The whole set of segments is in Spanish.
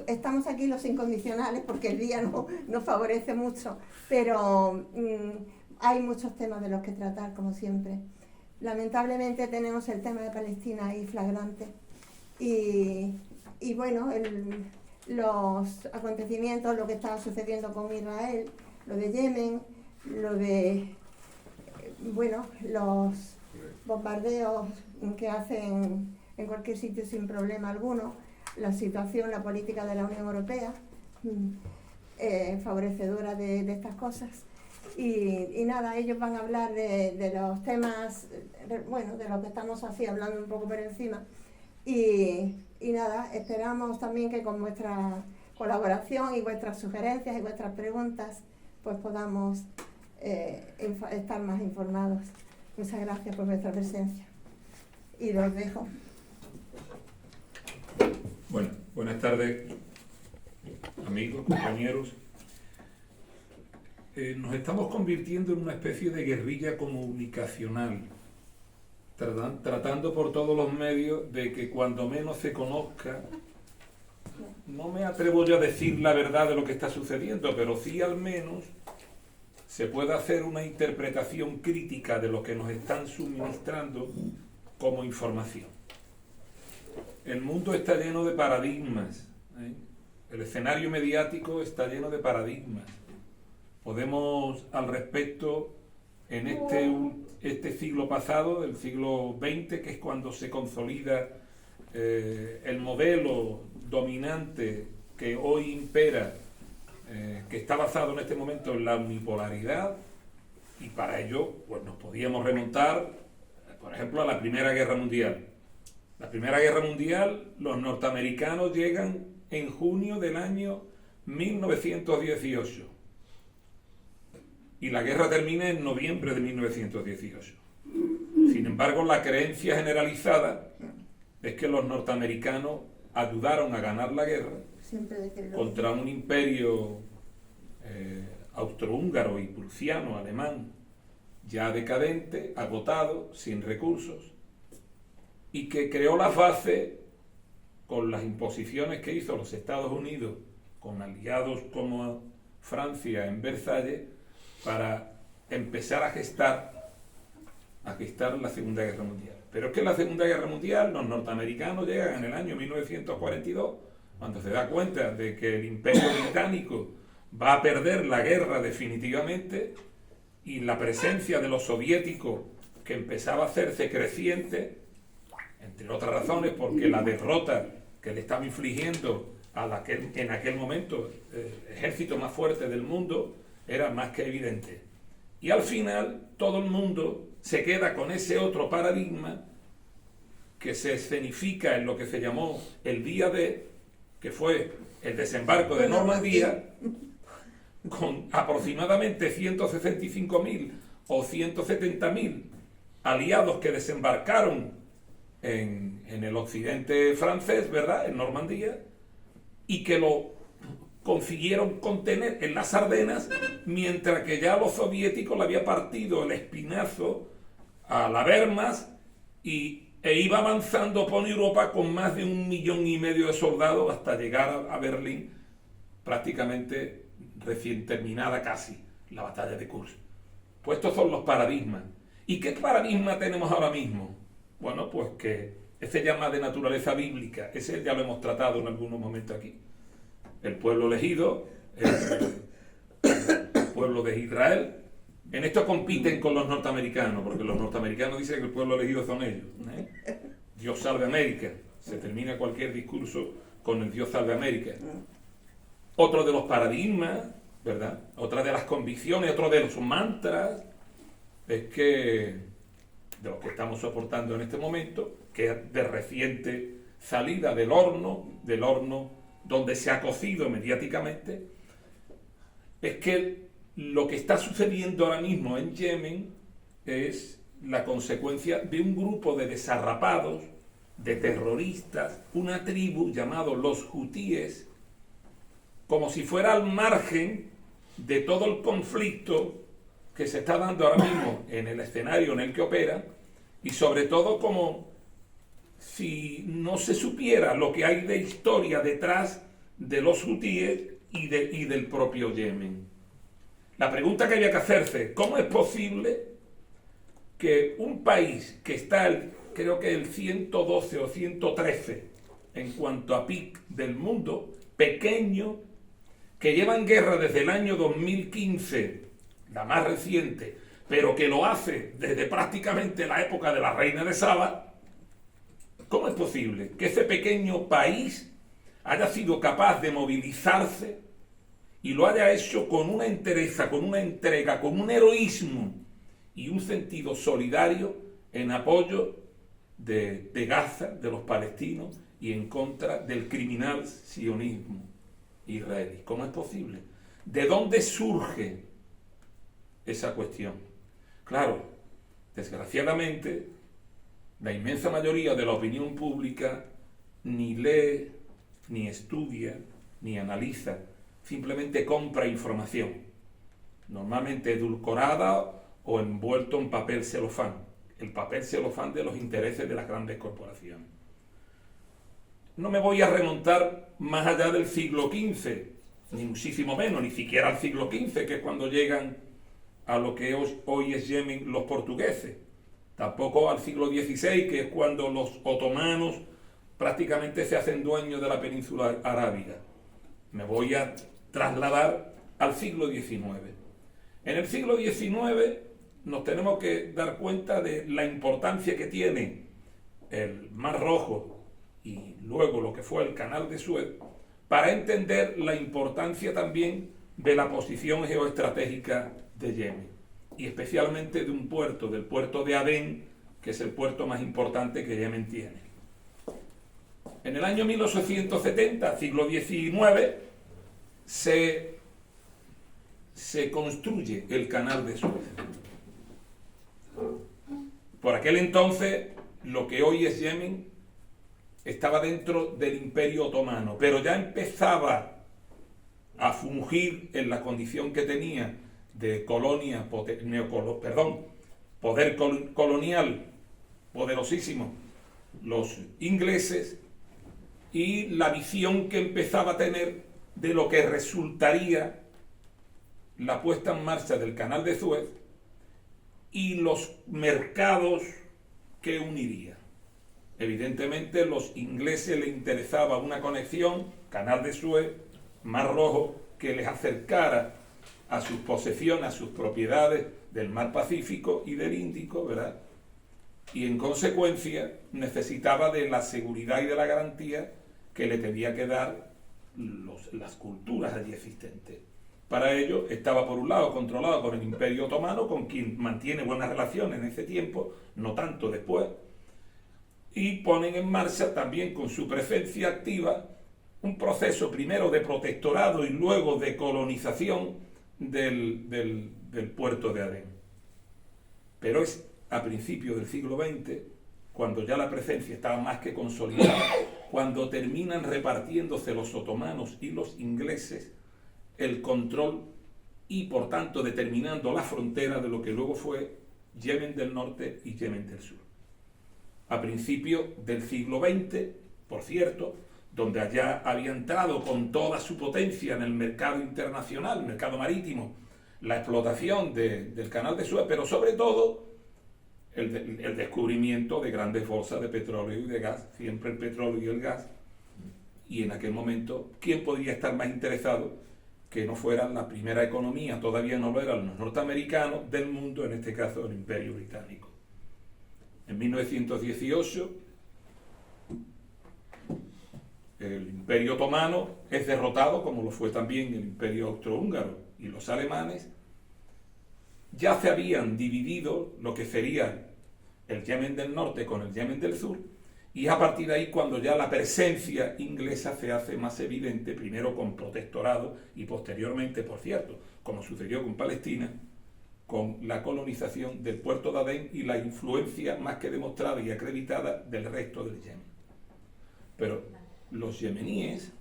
estamos aquí los incondicionales porque el día no nos favorece mucho, pero hay muchos temas de los que tratar, como siempre. Lamentablemente tenemos el tema de Palestina ahí flagrante y bueno, los acontecimientos, lo que está sucediendo con Israel, lo de Yemen, lo de, bueno, los bombardeos que hacen en cualquier sitio sin problema alguno, la situación, la política de la Unión Europea, favorecedora de estas cosas. Y nada, ellos van a hablar de los temas, bueno, de lo que estamos así hablando un poco por encima. Y nada, esperamos también que con vuestra colaboración y vuestras sugerencias y vuestras preguntas, pues podamos estar más informados. Muchas gracias por vuestra presencia. Y los dejo. Bueno, buenas tardes, amigos, compañeros. Nos estamos convirtiendo en una especie de guerrilla comunicacional, tratando por todos los medios de que cuando menos se conozca, no me atrevo yo a decir la verdad de lo que está sucediendo, pero sí al menos se pueda hacer una interpretación crítica de lo que nos están suministrando como información. El mundo está lleno de paradigmas, ¿eh? El escenario mediático está lleno de paradigmas. Podemos, al respecto, en este siglo pasado, el siglo XX, que es cuando se consolida el modelo dominante que hoy impera, que está basado en este momento en la unipolaridad, y para ello pues nos podíamos remontar, por ejemplo, a la Primera Guerra Mundial. La Primera Guerra Mundial, los norteamericanos llegan en junio del año 1918. Y la guerra termina en noviembre de 1918. Sin embargo, la creencia generalizada es que los norteamericanos ayudaron a ganar la guerra contra un imperio austrohúngaro y prusiano, alemán, ya decadente, agotado, sin recursos, y que creó la base con las imposiciones que hizo los Estados Unidos con aliados como Francia en Versalles, para empezar a gestar la Segunda Guerra Mundial. Pero es que la Segunda Guerra Mundial, los norteamericanos llegan en el año 1942, cuando se da cuenta de que el Imperio Británico va a perder la guerra definitivamente, y la presencia de los soviéticos, que empezaba a hacerse creciente, entre otras razones porque la derrota que le estaba infligiendo en aquel momento el ejército más fuerte del mundo, era más que evidente. Y al final todo el mundo se queda con ese otro paradigma que se escenifica en lo que se llamó el Día D, que fue el desembarco de Normandía, con aproximadamente 165.000 o 170.000 aliados que desembarcaron en el occidente francés, ¿verdad?, en Normandía, y que lo consiguieron contener en las Ardenas, mientras que ya los soviéticos le había partido el espinazo a la Wehrmacht e iba avanzando por Europa con más de 1,5 millones de soldados hasta llegar a Berlín, prácticamente recién terminada casi la batalla de Kursk. Pues estos son los paradigmas. ¿Y qué paradigma tenemos ahora mismo? Bueno, pues que ese ya más de naturaleza bíblica, ese ya lo hemos tratado en algunos momentos aquí. El pueblo elegido, el pueblo de Israel. En esto compiten con los norteamericanos, porque los norteamericanos dicen que el pueblo elegido son ellos, ¿eh? Dios salve América. Se termina cualquier discurso con el Dios salve América. Otro de los paradigmas, ¿verdad?, otra de las convicciones, otro de los mantras, es que, de los que estamos soportando en este momento, que es de reciente salida del horno donde se ha cocido mediáticamente, es que lo que está sucediendo ahora mismo en Yemen es la consecuencia de un grupo de desarrapados, de terroristas, una tribu llamada los hutíes, como si fuera al margen de todo el conflicto que se está dando ahora mismo en el escenario en el que opera, y sobre todo como si no se supiera lo que hay de historia detrás de los hutíes y del propio Yemen. La pregunta que había que hacerse: ¿cómo es posible que un país que está, creo que el 112 o 113 en cuanto a PIB del mundo, pequeño, que lleva en guerra desde el año 2015, la más reciente, pero que lo hace desde prácticamente la época de la reina de Saba, ¿cómo es posible que ese pequeño país haya sido capaz de movilizarse y lo haya hecho con una entereza, con una entrega, con un heroísmo y un sentido solidario en apoyo de Gaza, de los palestinos, y en contra del criminal sionismo israelí? ¿Cómo es posible? ¿De dónde surge esa cuestión? Claro, desgraciadamente, la inmensa mayoría de la opinión pública ni lee, ni estudia, ni analiza, simplemente compra información, normalmente edulcorada o envuelto en papel celofán, el papel celofán de los intereses de las grandes corporaciones. No me voy a remontar más allá del siglo XV, ni muchísimo menos, ni siquiera al siglo XV, que es cuando llegan a lo que hoy es Yemen los portugueses. Tampoco al siglo XVI, que es cuando los otomanos prácticamente se hacen dueños de la península arábiga. Me voy a trasladar al siglo XIX. En el siglo XIX nos tenemos que dar cuenta de la importancia que tiene el Mar Rojo y luego lo que fue el Canal de Suez, para entender la importancia también de la posición geoestratégica de Yemen, y especialmente de un puerto, del puerto de Adén, que es el puerto más importante que Yemen tiene. En el año 1870, siglo XIX, se construye el Canal de Suez. Por aquel entonces, lo que hoy es Yemen estaba dentro del Imperio Otomano, pero ya empezaba a fungir en la condición que tenía de colonia, poder colonial poderosísimo, los ingleses, y la visión que empezaba a tener de lo que resultaría la puesta en marcha del Canal de Suez y los mercados que uniría. Evidentemente, los ingleses les interesaba una conexión, Canal de Suez, Mar Rojo, que les acercara a sus posesiones, a sus propiedades del Mar Pacífico y del Índico, ¿verdad? Y en consecuencia necesitaba de la seguridad y de la garantía que le tenía que dar las culturas allí existentes. Para ello estaba por un lado controlado por el Imperio Otomano, con quien mantiene buenas relaciones en ese tiempo, no tanto después, y ponen en marcha también con su presencia activa un proceso primero de protectorado y luego de colonización del puerto de Adén. Pero es a principios del siglo XX, cuando ya la presencia estaba más que consolidada, cuando terminan repartiéndose los otomanos y los ingleses el control y por tanto determinando la frontera de lo que luego fue Yemen del Norte y Yemen del Sur. A principios del siglo XX, por cierto, donde allá había entrado con toda su potencia en el mercado internacional, el mercado marítimo, la explotación del Canal de Suez, pero sobre todo el descubrimiento de grandes bolsas de petróleo y de gas, siempre el petróleo y el gas. Y en aquel momento, ¿quién podría estar más interesado que no fuera la primera economía, todavía no lo eran los norteamericanos, del mundo, en este caso el Imperio Británico? En 1918, el Imperio Otomano es derrotado, como lo fue también el Imperio Austrohúngaro, y los alemanes ya se habían dividido lo que sería el Yemen del Norte con el Yemen del Sur, y a partir de ahí cuando ya la presencia inglesa se hace más evidente, primero con protectorado y posteriormente, por cierto, como sucedió con Palestina, con la colonización del puerto de Adén y la influencia más que demostrada y acreditada del resto del Yemen. Pero los yemeníes,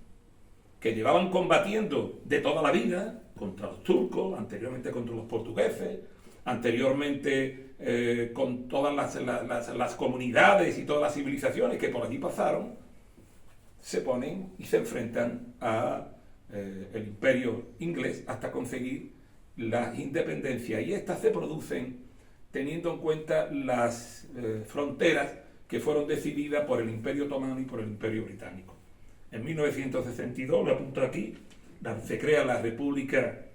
que llevaban combatiendo de toda la vida contra los turcos, anteriormente contra los portugueses, anteriormente con todas las comunidades y todas las civilizaciones que por allí pasaron, se ponen y se enfrentan a el imperio inglés hasta conseguir la independencia. Y estas se producen teniendo en cuenta las fronteras que fueron decididas por el Imperio Otomano y por el Imperio Británico. En 1962, lo apunto aquí, se crea la República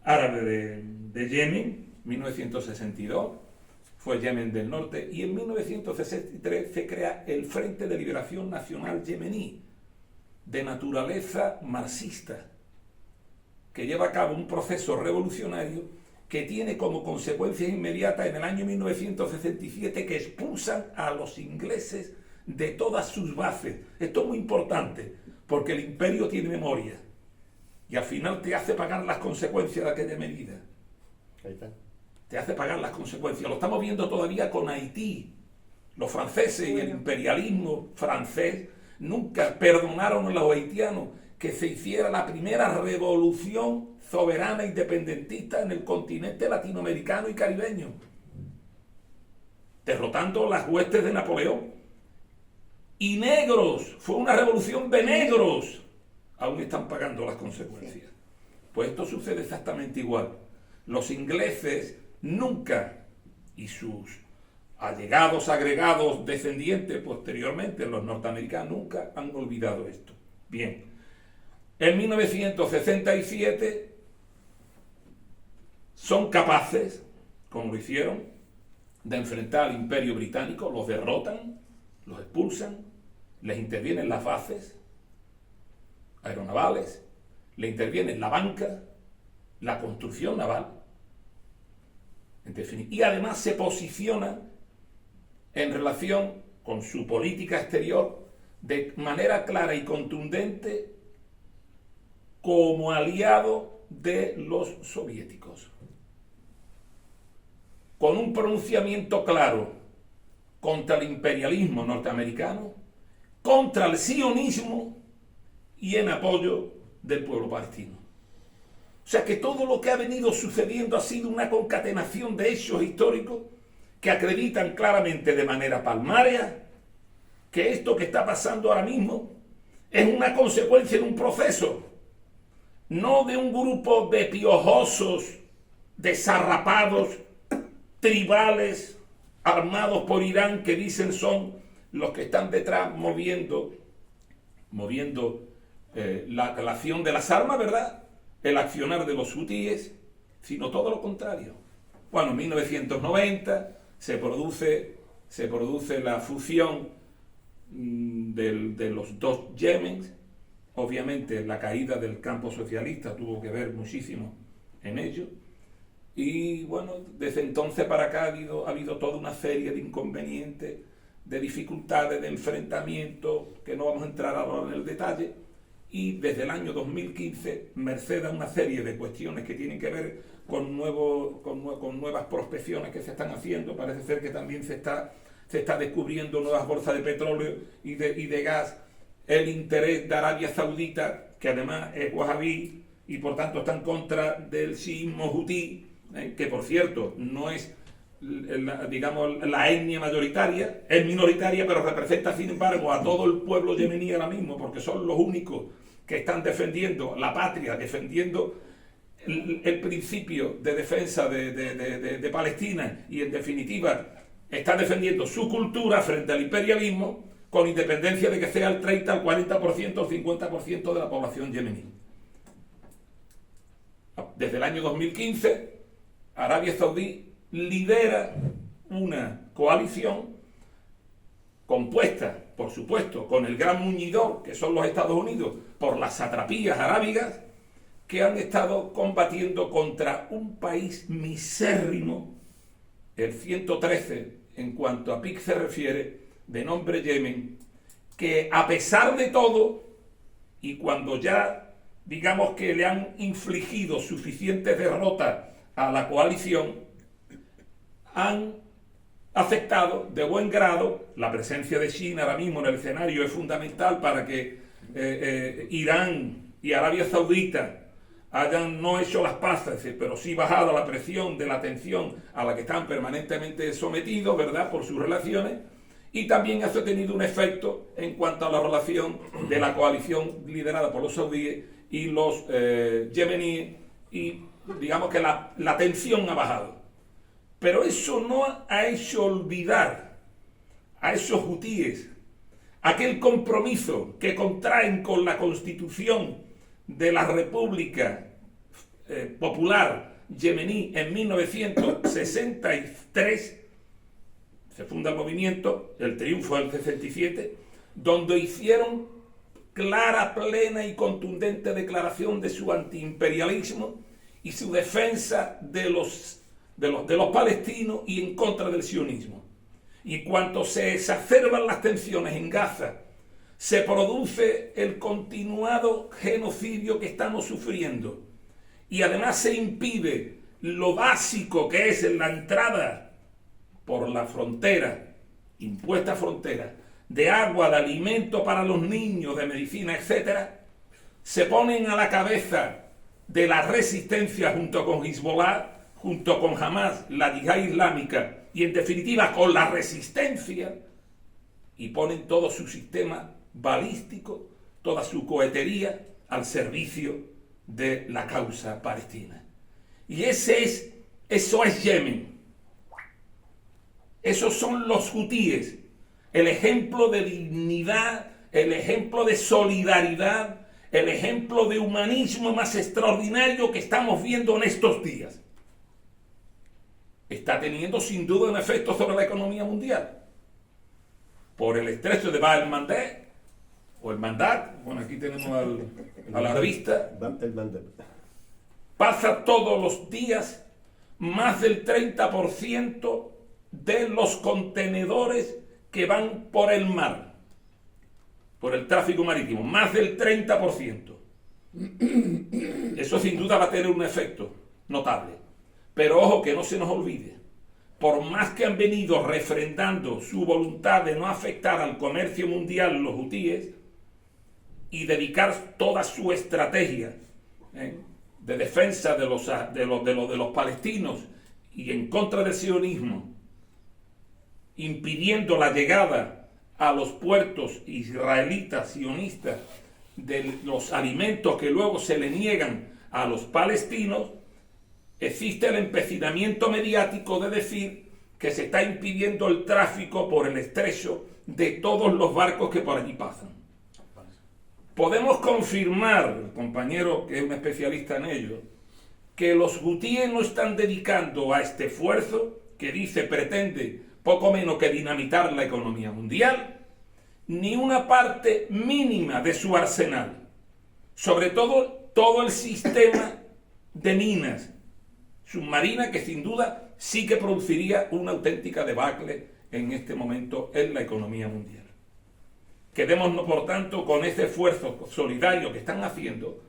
Árabe de Yemen, 1962, fue Yemen del Norte, y en 1963 se crea el Frente de Liberación Nacional Yemení, de naturaleza marxista, que lleva a cabo un proceso revolucionario que tiene como consecuencia inmediata en el año 1967 que expulsan a los ingleses de todas sus bases. Esto es muy importante, porque el imperio tiene memoria y al final te hace pagar las consecuencias de aquella medida. Ahí está. Te hace pagar las consecuencias. Lo estamos viendo todavía con Haití. Los franceses y el imperialismo francés nunca perdonaron a los haitianos que se hiciera la primera revolución soberana independentista en el continente latinoamericano y caribeño, derrotando las huestes de Napoleón. Y negros, fue una revolución de negros, aún están pagando las consecuencias. Pues esto sucede exactamente igual. Los ingleses nunca, y sus allegados, agregados, descendientes posteriormente, los norteamericanos, nunca han olvidado esto. Bien, en 1967 son capaces, como lo hicieron, de enfrentar al Imperio Británico, los derrotan, los expulsan, les intervienen las bases aeronavales, les intervienen la banca, la construcción naval, en definitiva, y además se posicionan en relación con su política exterior de manera clara y contundente como aliado de los soviéticos, con un pronunciamiento claro contra el imperialismo norteamericano, contra el sionismo y en apoyo del pueblo palestino. O sea que todo lo que ha venido sucediendo ha sido una concatenación de hechos históricos que acreditan claramente de manera palmaria que esto que está pasando ahora mismo es una consecuencia de un proceso, no de un grupo de piojosos, desarrapados, tribales, armados por Irán, que dicen son los que están detrás moviendo la acción de las armas, ¿verdad? El accionar de los hutíes, sino todo lo contrario. Bueno, en 1990 se produce la fusión de los dos Yemens. Obviamente la caída del campo socialista tuvo que ver muchísimo en ello. Y bueno, desde entonces para acá ha habido toda una serie de inconvenientes, de dificultades, de enfrentamientos, que no vamos a entrar ahora en el detalle. Y desde el año 2015, merced a una serie de cuestiones que tienen que ver con nuevas prospecciones que se están haciendo, parece ser que también se está descubriendo nuevas bolsas de petróleo y de gas, el interés de Arabia Saudita, que además es wahabí y por tanto está en contra del chiismo hutí, que por cierto no es la etnia mayoritaria, es minoritaria, pero representa sin embargo a todo el pueblo yemení ahora mismo, porque son los únicos que están defendiendo la patria, defendiendo el principio de defensa de Palestina, y en definitiva está defendiendo su cultura frente al imperialismo, con independencia de que sea el 30, el 40% o el 50% de la población yemení. Desde el año 2015, Arabia Saudí lidera una coalición compuesta, por supuesto, con el gran muñidor, que son los Estados Unidos, por las satrapías arábigas, que han estado combatiendo contra un país misérrimo, el 113 en cuanto a PIB se refiere, de nombre Yemen, que a pesar de todo, y cuando ya digamos que le han infligido suficientes derrotas a la coalición, han aceptado de buen grado. La presencia de China ahora mismo en el escenario es fundamental para que Irán y Arabia Saudita hayan no hecho las paces, pero sí bajado la presión de la tensión a la que están permanentemente sometidos, ¿verdad?, por sus relaciones, y también eso ha tenido un efecto en cuanto a la relación de la coalición liderada por los saudíes y los yemeníes, y digamos que la tensión ha bajado. Pero eso no ha hecho olvidar a esos hutíes aquel compromiso que contraen con la Constitución de la República Popular Yemení en 1963, se funda el movimiento, el triunfo del 67, donde hicieron clara, plena y contundente declaración de su antiimperialismo y su defensa de los palestinos y en contra del sionismo. Y cuando se exacerban las tensiones en Gaza, se produce el continuado genocidio que estamos sufriendo. Y además se impide lo básico que es la entrada por la frontera, impuesta frontera, de agua, de alimento para los niños, de medicina, etc. Se ponen a la cabeza de la resistencia junto con Hezbollah, junto con Hamas, la Yihad Islámica, y en definitiva con la resistencia, y ponen todo su sistema balístico, toda su cohetería al servicio de la causa palestina. Y eso es Yemen. Esos son los hutíes, el ejemplo de dignidad, el ejemplo de solidaridad, el ejemplo de humanismo más extraordinario que estamos viendo en estos días. Está teniendo sin duda un efecto sobre la economía mundial. Por el estrecho de Bab el-Mandeb, o el Mandat, bueno, aquí tenemos a la revista, pasa todos los días más del 30% de los contenedores que van por el mar, por el tráfico marítimo, más del 30%. Eso sin duda va a tener un efecto notable. Pero ojo, que no se nos olvide, por más que han venido refrendando su voluntad de no afectar al comercio mundial los hutíes y dedicar toda su estrategia de defensa de los palestinos y en contra del sionismo, impidiendo la llegada a los puertos israelitas sionistas de los alimentos que luego se le niegan a los palestinos, existe el empecinamiento mediático de decir que se está impidiendo el tráfico por el estrecho de todos los barcos que por allí pasan. Podemos confirmar, el compañero que es un especialista en ello, que los hutíes no están dedicando a este esfuerzo que pretende poco menos que dinamitar la economía mundial, ni una parte mínima de su arsenal, sobre todo el sistema de minas submarina, que sin duda sí que produciría una auténtica debacle en este momento en la economía mundial. Quedémonos, por tanto, con ese esfuerzo solidario que están haciendo,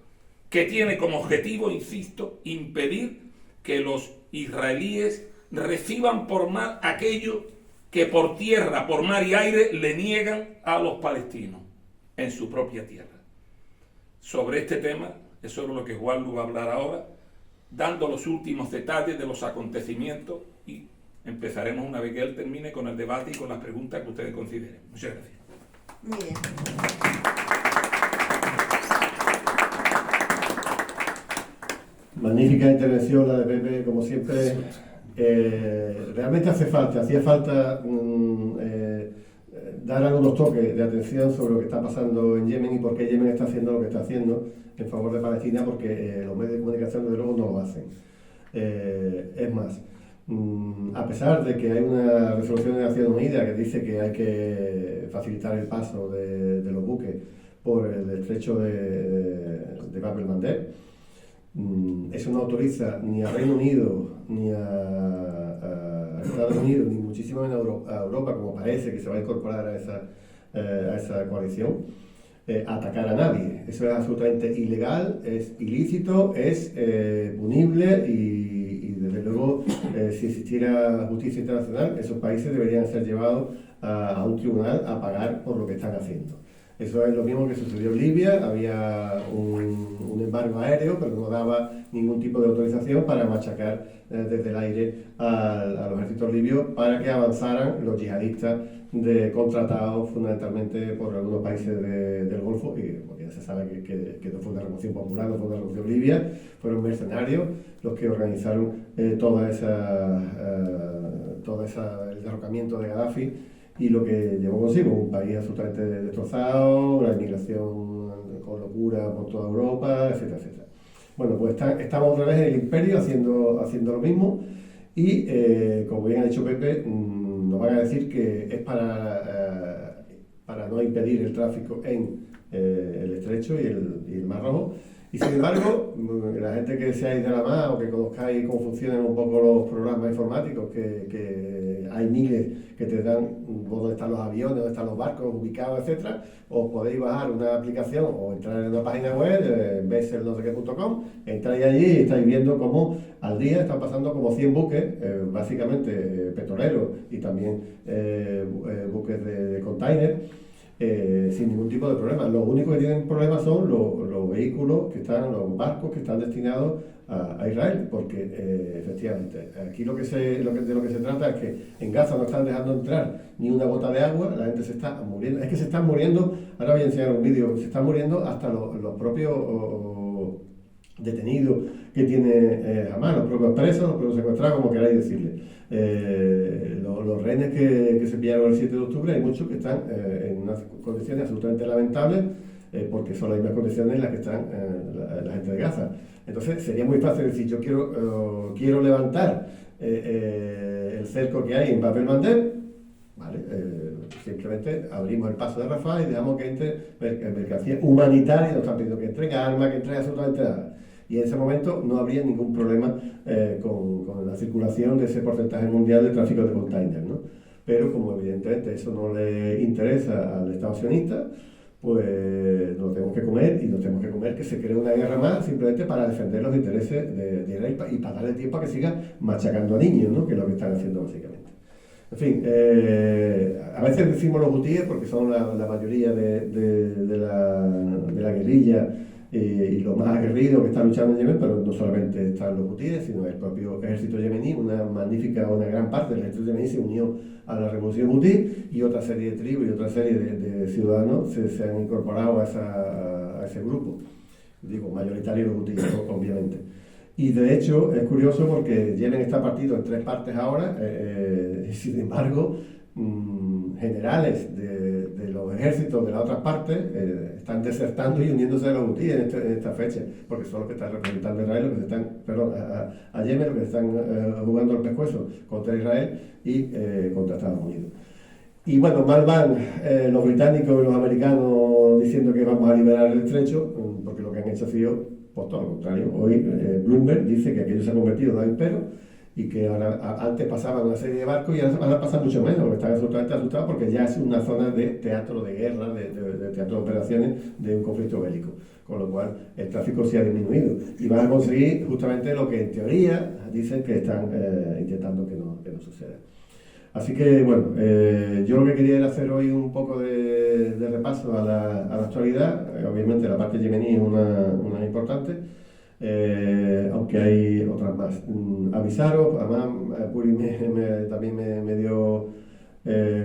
que tiene como objetivo, insisto, impedir que los israelíes reciban por mar aquello que por tierra, por mar y aire le niegan a los palestinos en su propia tierra. Sobre este tema, eso es lo que Juan Lu va a hablar ahora, dando los últimos detalles de los acontecimientos, y empezaremos una vez que él termine con el debate y con las preguntas que ustedes consideren. Muchas gracias. Muy bien. Magnífica intervención la de Pepe, como siempre. Realmente hacía falta dar algunos toques de atención sobre lo que está pasando en Yemen y por qué Yemen está haciendo lo que está haciendo en favor de Palestina, porque los medios de comunicación desde luego no lo hacen. Es más, a pesar de que hay una resolución de Naciones Unidas que dice que hay que facilitar el paso de los buques por el estrecho de Bab el-Mandeb, eso no autoriza ni a Reino Unido ni a Estados Unidos, ni muchísimo menos a Europa, como parece que se va a incorporar a esa coalición, a atacar a nadie. Eso es absolutamente ilegal, es ilícito, es punible y desde luego si existiera justicia internacional, esos países deberían ser llevados a un tribunal a pagar por lo que están haciendo. Eso es lo mismo que sucedió en Libia, había un embargo aéreo, pero no daba ningún tipo de autorización para machacar desde el aire a los ejércitos libios para que avanzaran los yihadistas contratados fundamentalmente por algunos países del Golfo, y porque ya se sabe que no fue una revolución popular, no fue una revolución libia, fueron mercenarios los que organizaron todo el derrocamiento de Gaddafi, y lo que llevó consigo un país absolutamente destrozado, una inmigración con locura por toda Europa, etcétera, etcétera. Bueno, pues estamos otra vez en el imperio haciendo lo mismo, y como bien ha dicho Pepe, nos van a decir que es para no impedir el tráfico en el estrecho y el Mar Rojo. Y sin embargo, la gente que seáis de la mar o que conozcáis cómo funcionan un poco los programas informáticos, que hay miles que te dan dónde están los aviones, dónde están los barcos ubicados, etcétera, os podéis bajar una aplicación o entrar en una página web, besel.com, entráis allí y estáis viendo cómo al día están pasando como 100 buques, básicamente petroleros y también buques de container, sin ningún tipo de problema. Lo único que tienen problemas son los vehículos los barcos que están destinados a Israel, porque efectivamente aquí de lo que se trata es que en Gaza no están dejando entrar ni una gota de agua, la gente se está muriendo, es que se están muriendo, ahora voy a enseñar un vídeo, se están muriendo hasta los propios detenidos que tiene Hamas, los propios presos, los propios secuestrados, como queráis decirle. Los rehenes que se pillaron el 7 de octubre, hay muchos que están en unas condiciones absolutamente lamentables, porque son las mismas condiciones en las que están la gente de Gaza. Entonces sería muy fácil decir, yo quiero levantar el cerco que hay en Bab el-Mandeb, ¿vale? Simplemente abrimos el paso de Rafah y dejamos que entre mercancía humanitaria, no están pidiendo que entren armas, que entren absolutamente nada. Y en ese momento no habría ningún problema con la circulación de ese porcentaje mundial de tráfico de containers, ¿no? Pero como evidentemente eso no le interesa al Estado sionista, pues nos tenemos que comer, y nos tenemos que comer que se cree una guerra más simplemente para defender los intereses de Israel y para darle tiempo a que siga machacando a niños, ¿no? Que es lo que están haciendo básicamente. En fin, a veces decimos los hutíes porque son la mayoría de la guerrilla y los más aguerridos que están luchando en Yemen, pero no solamente están los hutíes, sino el propio ejército yemení, una gran parte del ejército yemení se unió a la revolución hutí, y otra serie de tribus y otra serie de ciudadanos se han incorporado a ese grupo. Digo, mayoritario los hutíes, obviamente. Y de hecho es curioso porque Yemen está partido en 3 partes ahora, y sin embargo generales de los ejércitos de las otras partes están desertando y uniéndose a los hutíes en esta fecha, porque son los que están representando a Israel, los que están, a Yemen, los que están jugando el pescuezo contra Israel y contra Estados Unidos. Y bueno, mal van los británicos y los americanos diciendo que vamos a liberar el estrecho, porque lo que han hecho ha sido pues todo lo contrario. Hoy Bloomberg dice que aquello se ha convertido en un avispero, y que ahora, antes pasaban una serie de barcos y ahora van a pasar mucho menos, porque están absolutamente asustados porque ya es una zona de teatro de guerra, de teatro de operaciones de un conflicto bélico, con lo cual el tráfico se ha disminuido y van a conseguir justamente lo que en teoría dicen que están intentando que no suceda. Así que bueno, yo lo que quería era hacer hoy un poco de repaso a la actualidad. Obviamente la parte yemení es una importante, aunque hay otras más. Avisaros, además Puri también me dio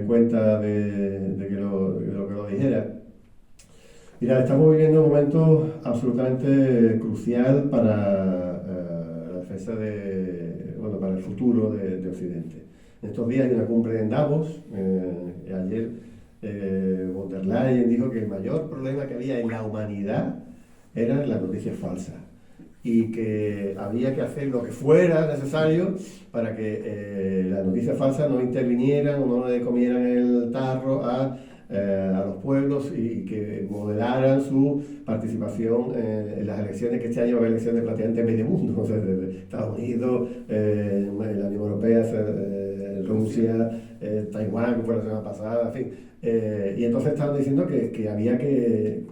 cuenta de que lo dijera. Mirad, estamos viviendo un momento absolutamente crucial para la defensa para el futuro de Occidente. En estos días hay una cumbre en Davos, ayer von der Leyen dijo que el mayor problema que había en la humanidad eran las noticias falsas, y que había que hacer lo que fuera necesario para que las noticias falsas no intervinieran o no le comieran el tarro a los pueblos, y que moderaran su participación en las elecciones, que este año va a haber elecciones prácticamente en medio mundo, o sea, desde Estados Unidos, la Unión Europea, Rusia, Taiwán, que fue la semana pasada, en fin. Y entonces estaban diciendo que había que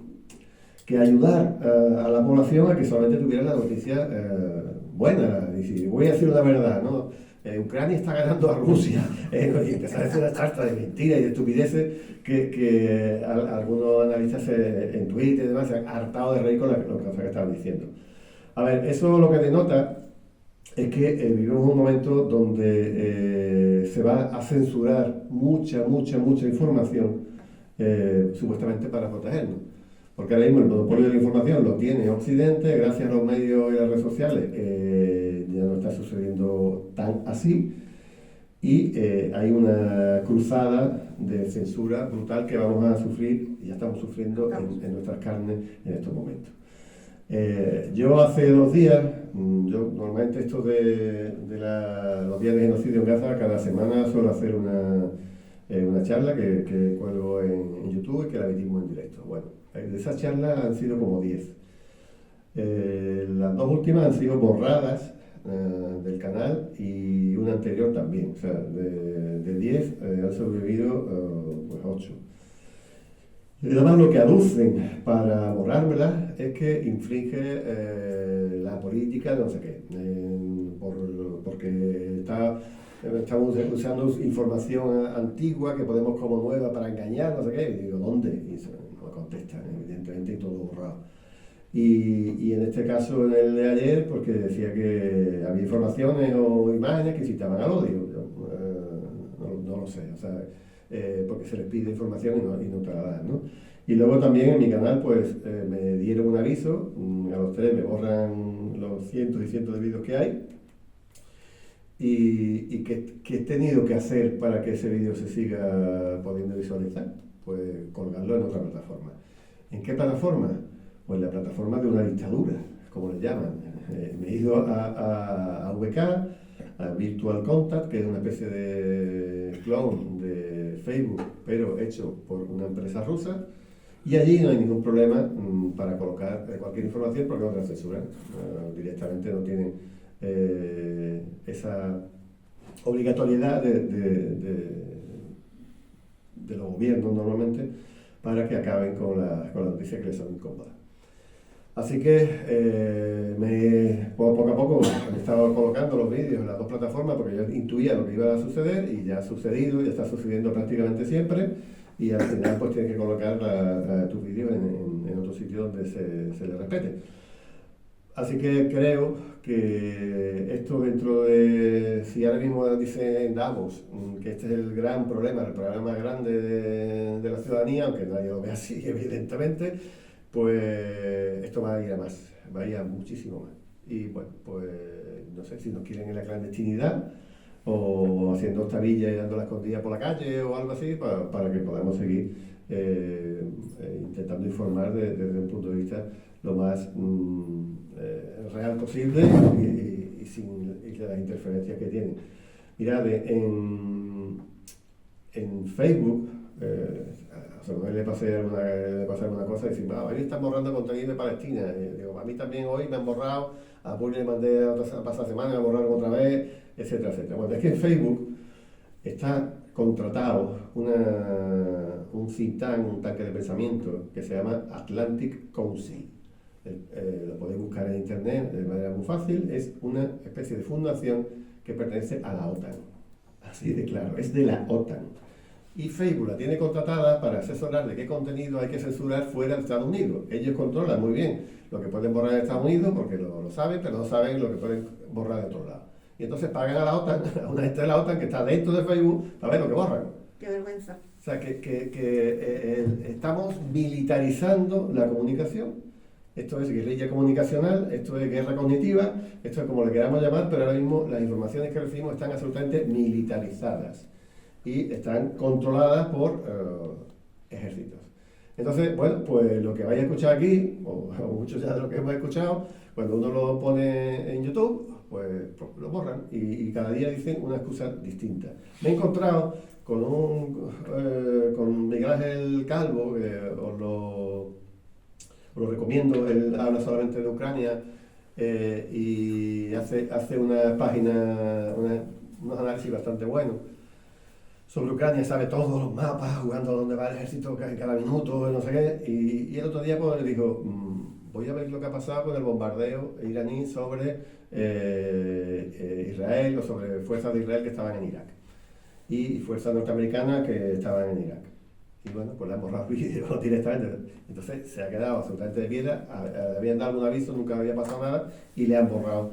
ayudar a la población a que solamente tuviera la noticia buena. Y si voy a decir la verdad, ¿no? Ucrania está ganando a Rusia, y empezar a decir una charta de mentiras y de estupideces que algunos analistas en Twitter y demás se han hartado de reír con las cosas que estaban diciendo. A ver, eso lo que denota es que vivimos un momento donde se va a censurar mucha información supuestamente para protegernos. Porque ahora mismo el monopolio de la información lo tiene Occidente, gracias a los medios y las redes sociales ya no está sucediendo tan así, y hay una cruzada de censura brutal que vamos a sufrir, y ya estamos sufriendo en nuestras carnes en estos momentos. Yo hace 2 días, yo normalmente esto de los días de genocidio en Gaza, cada semana suelo hacer una charla que cuelgo en YouTube y que la emitimos en directo. Bueno, de esas charlas han sido como 10. Las 2 últimas han sido borradas del canal, y una anterior también. O sea, de 10 han sobrevivido pues 8. Y además lo que aducen para borrármelas es que infringe la política, no sé qué, porque estamos usando información antigua que podemos como nueva para engañar, no sé qué. Y digo, ¿dónde? Y no me contestan, evidentemente, y todo borrado. Y en este caso, en el de ayer, porque decía que había informaciones o imágenes que incitaban al odio. Yo, no lo sé, o sea, porque se les pide información y no te la dan, ¿no? Y luego también en mi canal, pues, me dieron un aviso, a los 3 me borran los cientos y cientos de vídeos que hay, y ¿qué he tenido que hacer para que ese vídeo se siga pudiendo visualizar? Pues colgarlo en otra plataforma. ¿En qué plataforma? Pues la plataforma de una dictadura, como le llaman. Me he ido a VK, a Virtual Contact, que es una especie de clone de Facebook, pero hecho por una empresa rusa, y allí no hay ningún problema para colocar cualquier información, porque no te la censuran. Directamente no tienen esa obligatoriedad de los gobiernos normalmente para que acaben con la noticia que les son incómodas. Así que poco a poco he estado colocando los vídeos en las 2 plataformas, porque yo intuía lo que iba a suceder, y ya ha sucedido, ya está sucediendo prácticamente siempre, y al final pues tienes que colocar tus vídeos en otro sitio donde se le respete. Así que creo que esto, dentro de, si ahora mismo dicen Davos que este es el gran problema, el problema más grande de la ciudadanía, aunque nadie lo ve así, evidentemente, pues esto va a ir a más, va a ir a muchísimo más. Y bueno, pues no sé si nos quieren en la clandestinidad o haciendo tabillas y dando la escondida por la calle o algo así, para que podamos seguir intentando informar desde un punto de vista lo más real posible y sin las interferencias que tienen. Mirad, en Facebook, a le pasé alguna cosa y decir, hoy están borrando contenido de Palestina. Digo, a mí también hoy me han borrado, a Puri le mandé la pasada semana, me borraron otra vez, etcétera, etcétera. Bueno, es que en Facebook está contratado un think tank, un tanque de pensamiento que se llama Atlantic Council. Lo podéis buscar en internet de manera muy fácil. Es una especie de fundación que pertenece a la OTAN. Así de claro, es de la OTAN. Y Facebook la tiene contratada para asesorar de qué contenido hay que censurar fuera de Estados Unidos. Ellos controlan muy bien lo que pueden borrar de Estados Unidos, porque lo saben, pero no saben lo que pueden borrar de otros lados. Y entonces pagan a la OTAN, a una gente de la OTAN que está dentro de Facebook, para ver lo que borran. Qué vergüenza. O sea, estamos militarizando la comunicación. Esto es guerrilla comunicacional, esto es guerra cognitiva, esto es como le queramos llamar, pero ahora mismo las informaciones que recibimos están absolutamente militarizadas y están controladas por ejércitos. Entonces, bueno, pues lo que vais a escuchar aquí, o muchos ya de lo que hemos escuchado, cuando uno lo pone en YouTube, pues lo borran y cada día dicen una excusa distinta. Me he encontrado con Miguel Ángel Calvo, que os lo recomiendo. Él habla solamente de Ucrania y hace una página, unos análisis bastante buenos sobre Ucrania, sabe todos los mapas, jugando a dónde va el ejército cada minuto, no sé qué, y el otro día pues le dijo, voy a ver lo que ha pasado con el bombardeo iraní sobre Israel o sobre fuerzas de Israel que estaban en Irak y fuerzas norteamericanas que estaban en Irak. Y bueno, pues le han borrado el vídeo directamente. Entonces se ha quedado absolutamente de piedra, habían dado algún aviso, nunca había pasado nada y le han borrado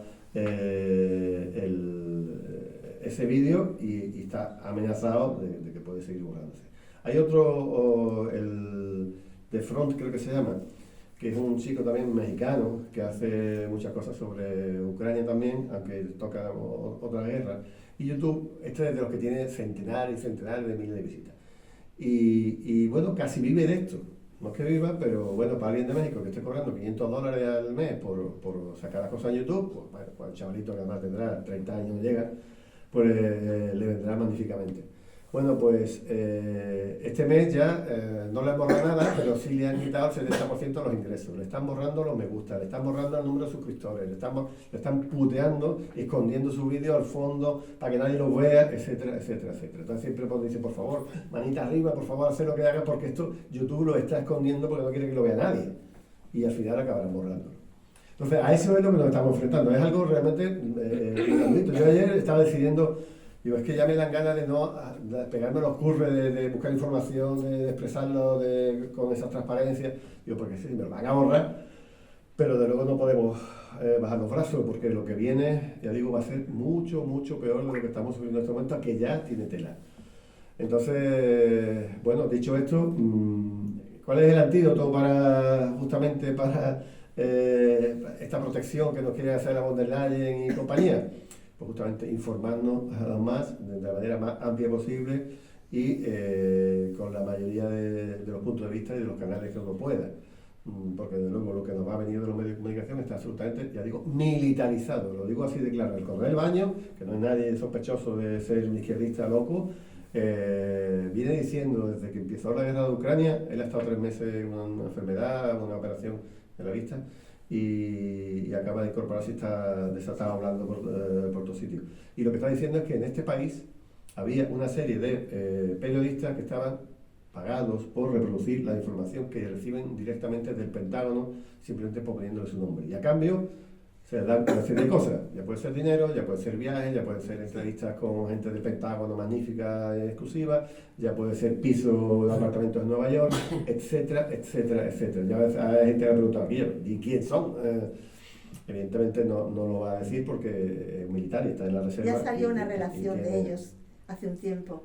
ese vídeo y está amenazado de que puede seguir borrándose. Hay otro, el The Front creo que se llama, que es un chico también mexicano que hace muchas cosas sobre Ucrania también, aunque toca otra guerra. Y YouTube, este es de los que tiene centenares y centenares de miles de visitas. Y bueno, casi vive de esto. No es que viva, pero bueno, para alguien de México que esté cobrando $500 al mes por sacar las cosas en YouTube, pues bueno, para el chavalito que además tendrá 30 años y llega, pues le vendrá magníficamente. Bueno, pues este mes ya no le han borrado nada, pero sí le han quitado el 70% de los ingresos. Le están borrando los me gusta, le están borrando el número de suscriptores, le están puteando, escondiendo su vídeo al fondo para que nadie lo vea, etcétera, etcétera, etcétera. Entonces siempre pues, dice, por favor, manita arriba, por favor, haz lo que haga, porque esto YouTube lo está escondiendo porque no quiere que lo vea nadie. Y al final acabarán borrándolo. Entonces, a eso es lo que nos estamos enfrentando. Es algo realmente inaudito. Yo ayer estaba decidiendo. Digo, es que ya me dan ganas de pegarme los curres, de buscar información, de expresarlo con esa transparencia. Digo, porque sí, me lo van a borrar, pero de luego no podemos bajar los brazos, porque lo que viene, ya digo, va a ser mucho, mucho peor de lo que estamos sufriendo en este momento, que ya tiene tela. Entonces, bueno, dicho esto, ¿cuál es el antídoto justamente para esta protección que nos quiere hacer la von der Leyen y compañía? Pues justamente informarnos más, de la manera más amplia posible y con la mayoría de los puntos de vista y de los canales que uno pueda. Porque desde luego lo que nos va a venir de los medios de comunicación está absolutamente, ya digo, militarizado. Lo digo así de claro. El Correo del Baño, que no es nadie sospechoso de ser un izquierdista loco, viene diciendo desde que empezó la guerra de Ucrania, él ha estado 3 meses con una enfermedad, una operación en la vista, y acaba de incorporarse y está desatado hablando por todos sitios. Y lo que está diciendo es que en este país había una serie de periodistas que estaban pagados por reproducir la información que reciben directamente del Pentágono, simplemente por poniéndole su nombre. Y a cambio se dan una serie de cosas. Ya puede ser dinero, ya puede ser viajes, ya pueden ser entrevistas con gente del Pentágono magnífica y exclusiva, ya puede ser piso de apartamentos en Nueva York, etcétera, etcétera, etcétera. Ya hay gente que ha preguntado, ¿y quién son? Evidentemente no lo va a decir porque es militar y está en la reserva. Ya salió una relación de ellos hace un tiempo.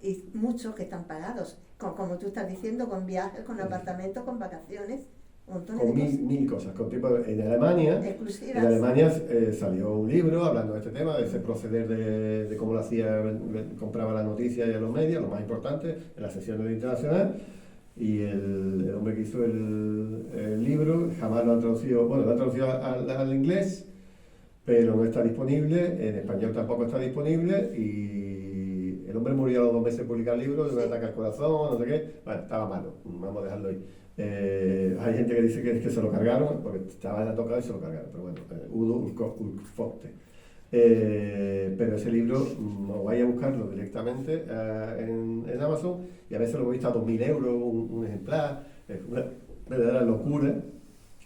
Y muchos que están pagados, como tú estás diciendo, con viajes, con apartamentos, con vacaciones. Con mil cosas. En Alemania salió un libro hablando de este tema, de ese proceder de cómo lo hacía, compraba las noticias y a los medios, lo más importante, en las sesiones internacional. Y el hombre que hizo el libro jamás lo han traducido, bueno, lo han traducido al inglés, pero no está disponible, en español tampoco está disponible, y el hombre murió a los 2 meses de publicar el libro de un ataque al corazón, no sé qué. Bueno, estaba malo, vamos a dejarlo ahí. Hay gente que dice que se lo cargaron, porque estaba en la tocada y se lo cargaron, pero bueno, Udo Urfoste. Pero ese libro, no vaya a buscarlo directamente en Amazon, y a veces lo he visto a 2.000 euros un ejemplar. Es una verdadera locura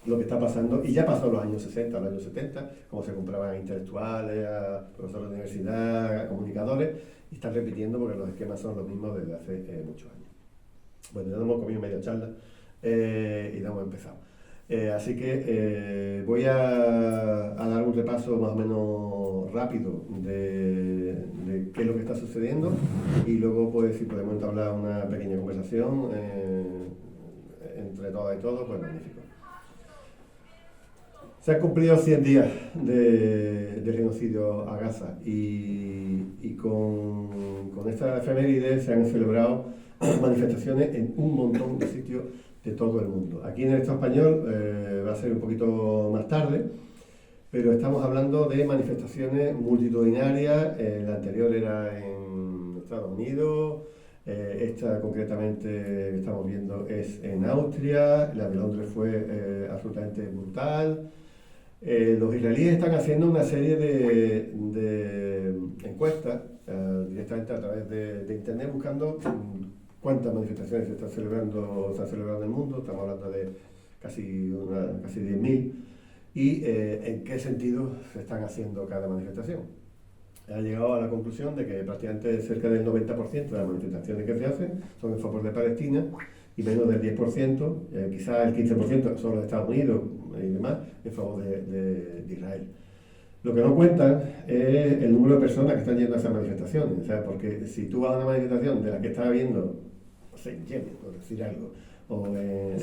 lo que está pasando, y ya pasó en los años 60, los años 70, como se compraban a intelectuales, a profesores de universidad, a comunicadores, y están repitiendo porque los esquemas son los mismos desde hace muchos años. Bueno, ya nos hemos comido media charla y ya hemos empezado. Así que voy a dar un repaso más o menos rápido de qué es lo que está sucediendo, y luego pues si podemos entablar una pequeña conversación entre todas y todos, pues magnífico. Se han cumplido 100 días del genocidio a Gaza, y con esta efeméride se han celebrado manifestaciones en un montón de sitios de todo el mundo. Aquí en el Estado español va a ser un poquito más tarde, pero estamos hablando de manifestaciones multitudinarias. La anterior era en Estados Unidos, esta concretamente que estamos viendo es en Austria, la de Londres fue absolutamente brutal. Los israelíes están haciendo una serie de encuestas directamente a través de internet, buscando cuántas manifestaciones se están celebrando en el mundo. Estamos hablando de casi 10.000, y en qué sentido se están haciendo cada manifestación. Ha llegado a la conclusión de que prácticamente cerca del 90% de las manifestaciones que se hacen son en favor de Palestina y menos del 10%, quizás el 15% son los Estados Unidos y demás, en favor de Israel. Lo que no cuentan es el número de personas que están yendo a esas manifestaciones, o sea, porque si tú vas a una manifestación de la que estás viendo, no sé, en Yemen, por decir algo, o en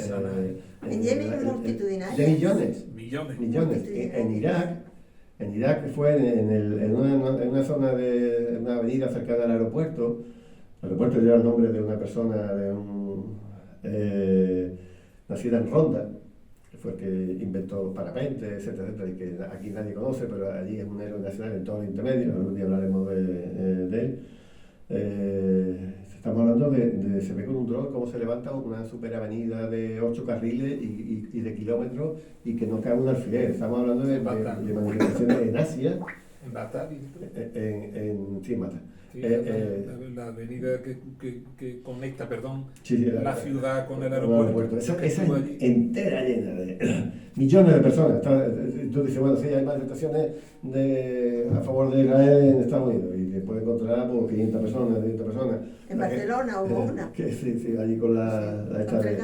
Yemen es multitudinario. De millones. En Irak fue en una zona de una avenida cercana al aeropuerto. El aeropuerto lleva el nombre de una persona nacida en Ronda, que fue el que inventó parapentes, etcétera, etcétera, y que aquí nadie conoce, pero allí es un héroe nacional en todo el intermedio. Algún día hablaremos de él. Estamos hablando se ve con un dron cómo se levanta una superavenida de 8 carriles y de kilómetros y que no cabe un alfiler. Estamos hablando de manifestaciones en Asia. En Batavia. Sí, en Mata. Sí, la avenida que conecta, la ciudad con el aeropuerto. Esa es entera llena de millones de personas. Tú dices, bueno, sí, hay manifestaciones a favor de Israel en Estados Unidos y te puedes encontrar por 500 personas, 200 personas. En Barcelona hubo una. Sí, allí con la esta de...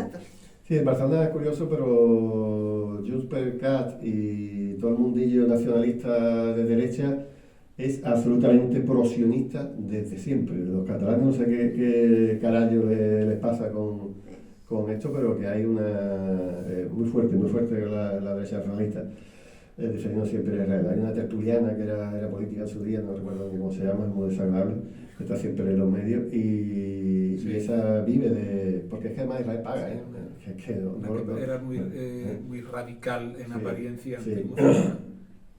Sí, en Barcelona es curioso, pero Junts per Cat y todo el mundillo nacionalista de derecha es absolutamente pro-sionista desde siempre. Los catalanes no sé qué carajo les pasa con esto, pero que hay una muy fuerte la derecha nacionalista, defendiendo siempre a Israel. Hay una tertuliana que era política en su día, no recuerdo ni cómo se llama, es muy desagradable, que está siempre en los medios, y esa vive porque es que además Israel paga, ¿eh? Era muy radical en apariencia,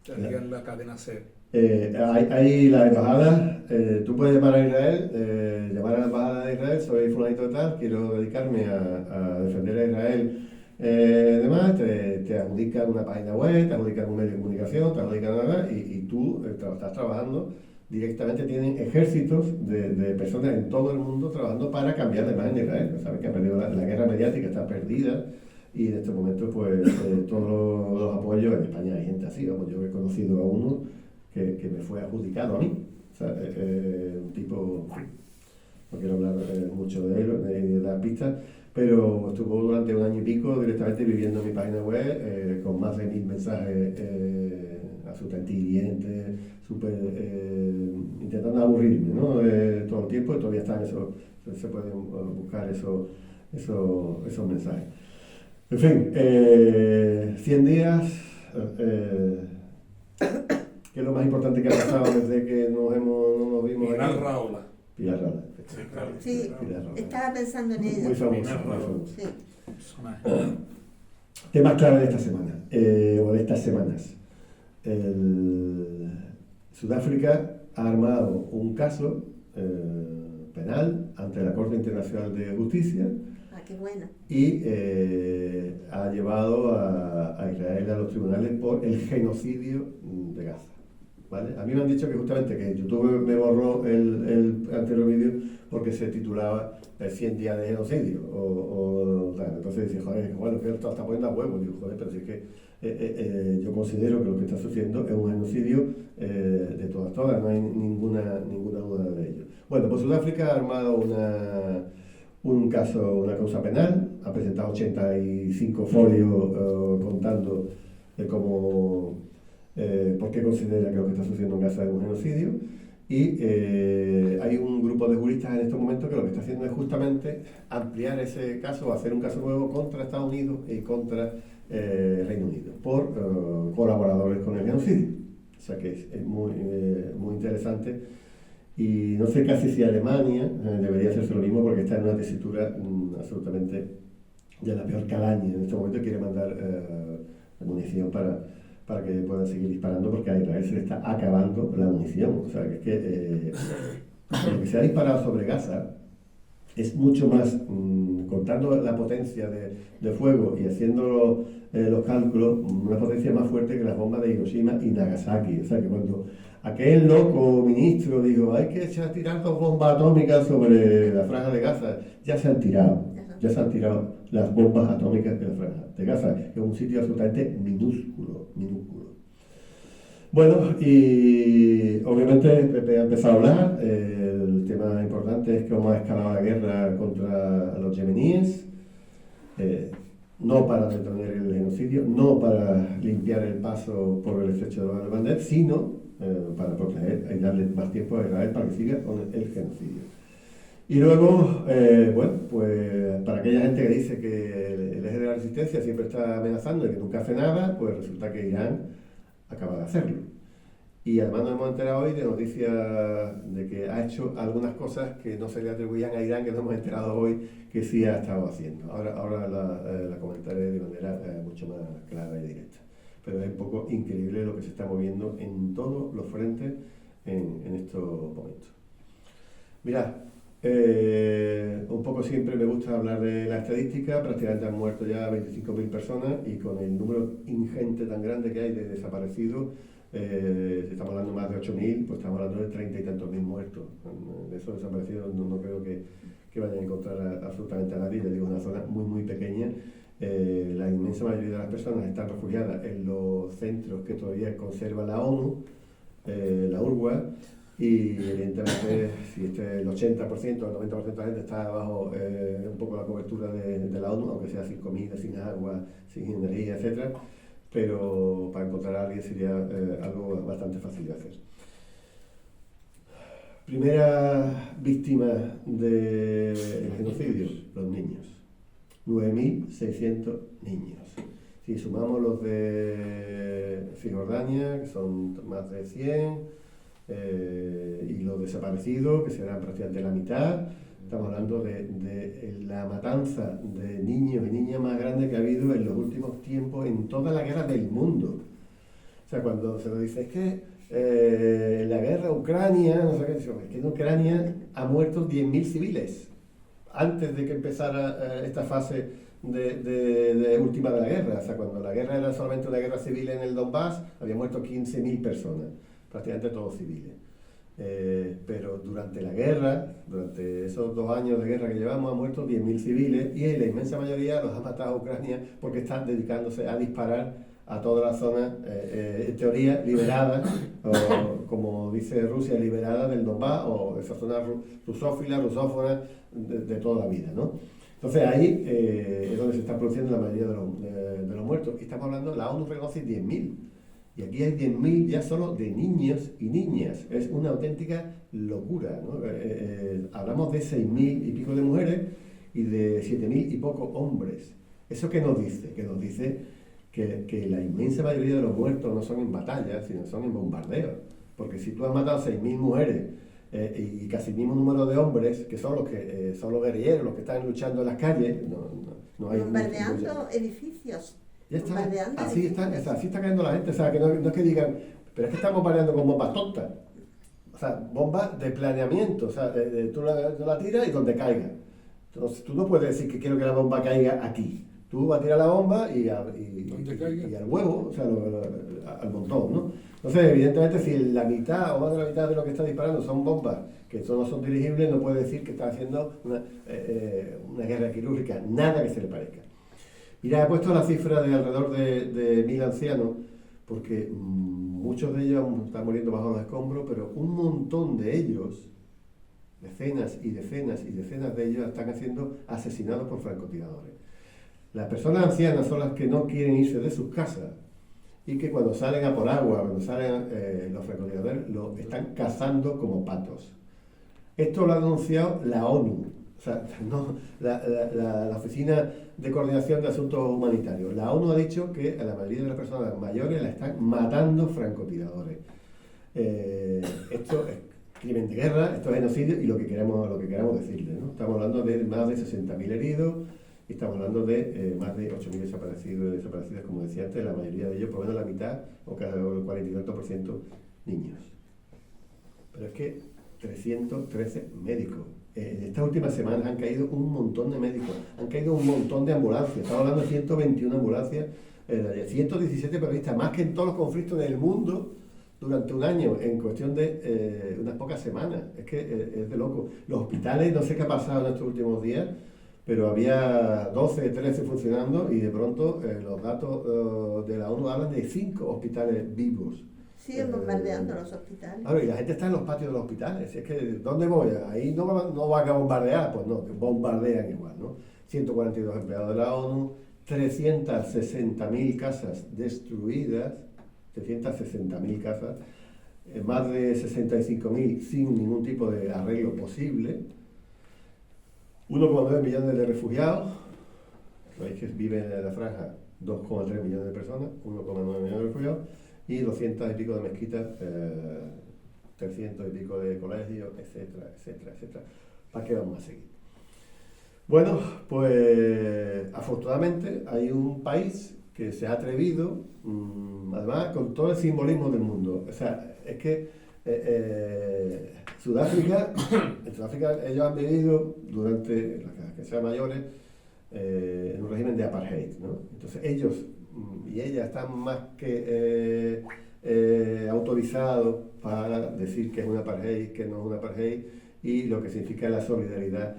salía en la cadena SER. Hay la embajada, tú puedes llamar a Israel, llamar a la embajada de Israel, soy fulanito de tal, quiero dedicarme a defender a Israel, demás, te adjudican una página web, te adjudican un medio de comunicación, te adjudican nada, y tú estás trabajando directamente. Tienen ejércitos de personas en todo el mundo trabajando para cambiar la imagen de Israel. Sabes que ha perdido la guerra mediática, está perdida, y en este momento pues todos los apoyos. En España hay gente así, vamos, yo he conocido a uno que me fue adjudicado a mí, o sea, un tipo, no quiero hablar mucho de él, de dar pistas, pero estuvo durante 1 año y pico directamente viviendo en mi página web, con más de 1000 mensajes absolutamente hirientes, intentando aburrirme, ¿no? Todo el tiempo, y todavía están se pueden buscar esos mensajes. En fin, 100 días, ¿qué es lo más importante que ha pasado desde que no nos vimos aquí? Pilar Rahola. Pilar Rahola. Sí, estaba pensando en ella. Muy famosa. Sí. Temas clave de esta semana, o de estas semanas. Sudáfrica ha armado un caso penal ante la Corte Internacional de Justicia. Qué buena. Y ha llevado a Israel a los tribunales por el genocidio de Gaza. ¿Vale? A mí me han dicho que justamente que YouTube me borró el anterior vídeo porque se titulaba 100 días de genocidio. Entonces dice, joder, bueno, que esto está poniendo a huevo. Digo, joder, pero si es que yo considero que lo que está sucediendo es un genocidio de todas, no hay ninguna duda de ello. Bueno, pues Sudáfrica ha armado una causa penal, ha presentado 85 folios contando por qué considera que lo que está sucediendo en Gaza es un genocidio, y hay un grupo de juristas en estos momentos que lo que está haciendo es justamente ampliar ese caso, hacer un caso nuevo contra Estados Unidos y contra Reino Unido por colaboradores con el genocidio. O sea que es muy interesante. Y no sé casi si Alemania debería hacerse lo mismo, porque está en una tesitura absolutamente de la peor calaña en este momento, y quiere mandar munición para que puedan seguir disparando, porque a Israel se le está acabando la munición. O sea, que lo que se ha disparado sobre Gaza es mucho más, contando la potencia de fuego y haciendo los cálculos, una potencia más fuerte que las bombas de Hiroshima y Nagasaki. O sea, que cuando aquel loco ministro dijo, hay que tirar 2 bombas atómicas sobre la franja de Gaza, ya se han tirado. ya se han tirado las bombas atómicas de la Franja de Gaza, que es un sitio absolutamente minúsculo, minúsculo. Bueno, y obviamente Pepe ha empezado a hablar. El tema importante es que hemos escalado la guerra contra los yemeníes, no para detener el genocidio, no para limpiar el paso por el estrecho de Bab el-Mandeb, sino para proteger y darle más tiempo a Israel para que siga con el genocidio. Y luego, bueno, pues para aquella gente que dice que el eje de la resistencia siempre está amenazando y que nunca hace nada, pues resulta que Irán acaba de hacerlo. Y además nos hemos enterado hoy de noticias de que ha hecho algunas cosas que no se le atribuían a Irán, que nos hemos enterado hoy que sí ha estado haciendo. Ahora la comentaré de manera mucho más clara y directa. Pero es un poco increíble lo que se está moviendo en todos los frentes en estos momentos. Mirad, un poco siempre me gusta hablar de la estadística. Prácticamente han muerto ya 25.000 personas y con el número ingente tan grande que hay de desaparecidos, si estamos hablando más de 8.000, pues estamos hablando de 30 y tantos mil muertos. De esos desaparecidos no creo que vayan a encontrar absolutamente a nadie. Ya digo, es una zona muy muy pequeña. La inmensa mayoría de las personas están refugiadas en los centros que todavía conserva la ONU, la UNRWA, y evidentemente si el 80% o el 90% de la gente está bajo un poco la cobertura de la ONU, aunque sea sin comida, sin agua, sin energía, etc., pero para encontrar a alguien sería algo bastante fácil de hacer. Primera víctima del genocidio, los niños. 9.600 niños. Si sumamos los de Cisjordania, que son más de 100, y los desaparecidos, que serán prácticamente la mitad, estamos hablando de la matanza de niños y niñas más grande que ha habido en los últimos tiempos en toda la guerra del mundo. O sea, cuando se nos dice, es que la guerra Ucrania, no sé qué, es que en Ucrania ha muerto 10.000 civiles antes de que empezara esta fase de última de la guerra. O sea, cuando la guerra era solamente una guerra civil en el Donbass, había muerto 15.000 personas, prácticamente todos civiles. Pero durante la guerra, durante esos 2 años de guerra que llevamos, han muerto 10.000 civiles y la inmensa mayoría los ha matado Ucrania porque están dedicándose a disparar a toda la zona, en teoría, liberada, o como dice Rusia, liberada del Donbass, o esa zona rusófila, rusófona de toda la vida, ¿no? Entonces ahí es donde se está produciendo la mayoría de los muertos. Y estamos hablando, la ONU reconoce 10.000. Y aquí hay 10.000 ya solo de niños y niñas. Es una auténtica locura, ¿no? Hablamos de 6.000 y pico de mujeres y de 7.000 y poco hombres. ¿Eso qué nos dice? Que nos dice que la inmensa mayoría de los muertos no son en batallas, sino son en bombardeos. Porque si tú has matado 6.000 mujeres y casi el mismo número de hombres, que son los que son los guerrilleros, los que están luchando en las calles, no hay... Bombardeando edificios. Ya está, así está cayendo la gente. O sea, que no es que digan, pero es que estamos bombardeando con bombas tontas. O sea, bombas de planeamiento. O sea, tú la tiras y donde caiga. Entonces, tú no puedes decir que quiero que la bomba caiga aquí. Tú vas a tirar la bomba y al huevo, o sea, al montón, ¿no? Entonces, evidentemente, si la mitad o más de la mitad de lo que está disparando son bombas que no son dirigibles, no puede decir que está haciendo una guerra quirúrgica. Nada que se le parezca. Mira, he puesto la cifra de alrededor de 1.000 ancianos, porque muchos de ellos están muriendo bajo los escombros, pero un montón de ellos, decenas y decenas y decenas de ellos, están siendo asesinados por francotiradores. Las personas ancianas son las que no quieren irse de sus casas y que cuando salen a por agua, cuando salen los francotiradores, los están cazando como patos. Esto lo ha denunciado la ONU. O sea, no, la Oficina de Coordinación de Asuntos Humanitarios. La ONU ha dicho que a la mayoría de las personas mayores la están matando francotiradores. Esto es crimen de guerra, esto es genocidio y lo que queremos decirle, ¿no? Estamos hablando de más de 60.000 heridos y estamos hablando de más de 8.000 desaparecidos y desaparecidas, como decía antes, la mayoría de ellos, por lo menos la mitad, o casi el 40 y tanto %, niños. Pero es que 313 médicos. En estas últimas semanas han caído un montón de médicos, han caído un montón de ambulancias. Estamos hablando de 121 ambulancias, 117 periodistas, más que en todos los conflictos del mundo durante un año, en cuestión de unas pocas semanas. Es que es de loco. Los hospitales, no sé qué ha pasado en estos últimos días, pero había 12, 13 funcionando y de pronto los datos de la ONU hablan de 5 hospitales vivos. Siguen bombardeando los hospitales. Claro, y la gente está en los patios de los hospitales. Es que, ¿dónde voy? Ahí no va a bombardear. Pues no, bombardean igual, ¿no? 142 empleados de la ONU, 360.000 casas destruidas, 360.000 casas, más de 65.000 sin ningún tipo de arreglo posible, 1,9 millones de refugiados, sabéis que viven en la franja 2,3 millones de personas, 1,9 millones de refugiados, y 200 y pico de mezquitas, 300 y pico de colegios, etcétera, etcétera, etcétera. ¿Para qué vamos a seguir? Bueno, pues afortunadamente hay un país que se ha atrevido, además con todo el simbolismo del mundo. O sea, es que Sudáfrica, en Sudáfrica ellos han vivido durante, las que sean mayores, en un régimen de apartheid, ¿no? Entonces ellos y ellas están más que autorizados para decir que es un apartheid, que no es un apartheid, y lo que significa la solidaridad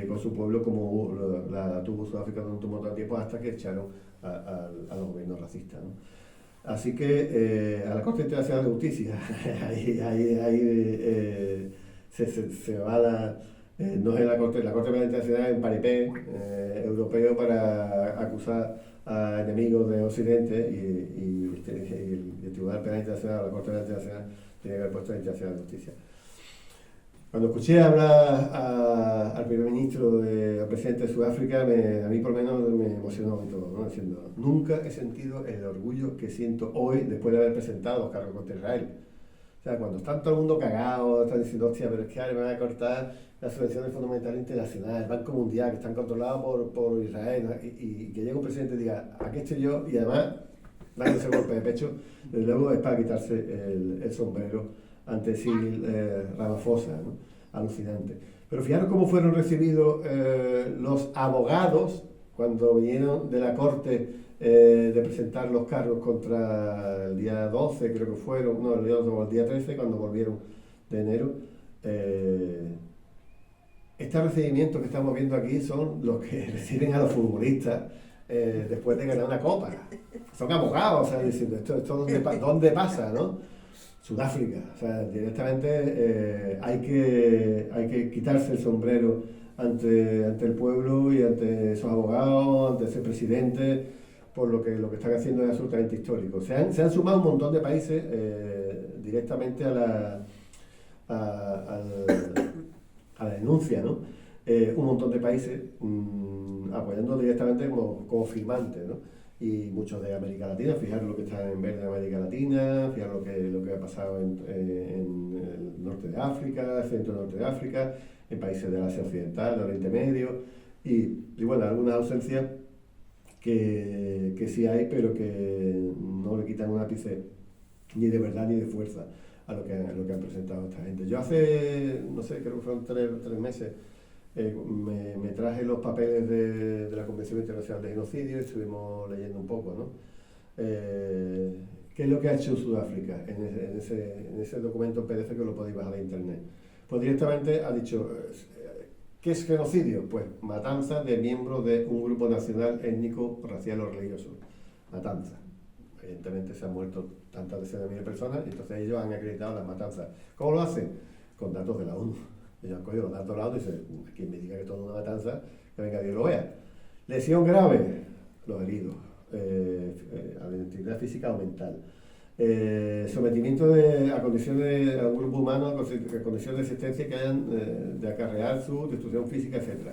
con su pueblo, como la tuvo Sudáfrica durante un montón de tiempo, hasta que echaron a los gobiernos racistas, ¿no? Así que a la Corte Internacional de Justicia, ahí se va no es la Corte Penal Internacional en paripé europeo para acusar a enemigos de Occidente, y el Tribunal Penal Internacional, la Corte Penal Internacional, tiene que haber puesto la Internacional de Justicia. Cuando escuché hablar al primer ministro, al presidente de Sudáfrica, a mí por lo menos me emocionó y todo, ¿no? Diciendo, nunca he sentido el orgullo que siento hoy después de haber presentado los cargos contra Israel. O sea, cuando está todo el mundo cagado, están diciendo, hostia, pero es que ahora me van a cortar las subvenciones fundamentales internacionales, el Banco Mundial, que están controlados por Israel, ¿no? Y que llegue un presidente y diga, aquí estoy yo, y además, dándose ese golpe de pecho, desde luego es para quitarse el sombrero ante Cyril Ramaphosa, ¿no? Alucinante. Pero fijaros cómo fueron recibidos los abogados cuando vinieron de la corte de presentar los cargos contra el día 12, creo que fueron, no, el día 13, cuando volvieron de enero. Este recibimiento que estamos viendo aquí son los que reciben a los futbolistas después de ganar una copa. Son abogados, o sea, diciendo, esto ¿dónde pasa, no? Sudáfrica, o sea, directamente hay que quitarse el sombrero ante el pueblo y ante esos abogados, ante ese presidente, por lo que están haciendo es absolutamente histórico. Se han sumado un montón de países directamente a la denuncia, ¿no? Un montón de países apoyando directamente como firmantes, ¿no? Y muchos de América Latina, fijar lo que está en verde en América Latina, fijar lo que ha pasado en el norte de África, el centro norte de África, en países del Asia Occidental, del Oriente Medio, y bueno, algunas ausencias que sí hay, pero que no le quitan un ápice ni de verdad ni de fuerza a lo que han presentado esta gente. Yo hace, no sé, creo que fueron tres meses, me traje los papeles de la Convención Internacional de Genocidio y estuvimos leyendo un poco, ¿no? ¿Qué es lo que ha hecho Sudáfrica en ese documento PDF que lo podéis bajar de internet? Pues directamente ha dicho, ¿qué es genocidio? Pues matanza de miembros de un grupo nacional, étnico, racial o religioso. Matanza. Evidentemente se han muerto tantas decenas de miles de personas y entonces ellos han acreditado las matanzas. ¿Cómo lo hacen? Con datos de la ONU. Ellos han cogido los datos de la ONU y dicen, quien me diga que todo es una matanza, que venga Dios lo vea. Lesión grave, los heridos, a la identidad física o mental. Sometimiento a condiciones, a un grupo humano, a condiciones de existencia que hayan de acarrear su destrucción física, etc.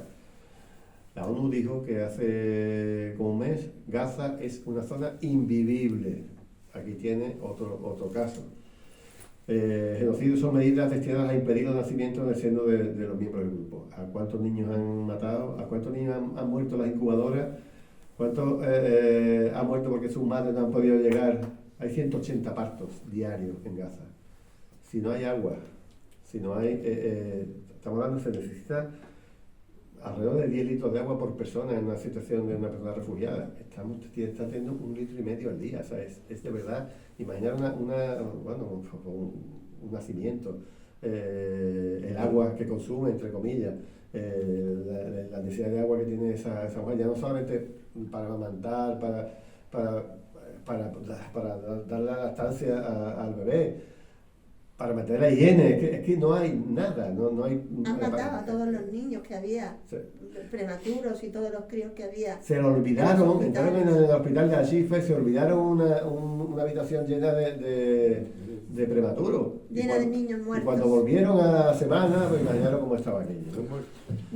La ONU dijo que hace como un mes Gaza es una zona invivible. Aquí tiene otro caso. Genocidio son medidas destinadas a impedir los nacimientos en el seno de los miembros del grupo. ¿A cuántos niños han matado? ¿A cuántos niños han muerto las incubadoras? ¿Cuántos han muerto porque sus madres no han podido llegar? Hay 180 partos diarios en Gaza. Si no hay agua, si no hay... estamos hablando, se necesita alrededor de 10 litros de agua por persona en una situación de una persona refugiada. Está teniendo 1,5 litros al día. O sea, es de verdad, imaginar un nacimiento el agua que consume, entre comillas, la necesidad de agua que tiene esa mujer, ya no solamente para amamantar, para darle la lactancia al bebé, para mantener la higiene, es que no hay nada, no hay... Han matado a todos los niños que había, Sí. prematuros y todos los críos que había. Se lo olvidaron, En los entraron en hospitales. el hospital de Ashife, se olvidaron una habitación llena de prematuros. Llena de niños Y muertos. cuando volvieron a la semana, pues imaginaron cómo estaba aquello, ¿no?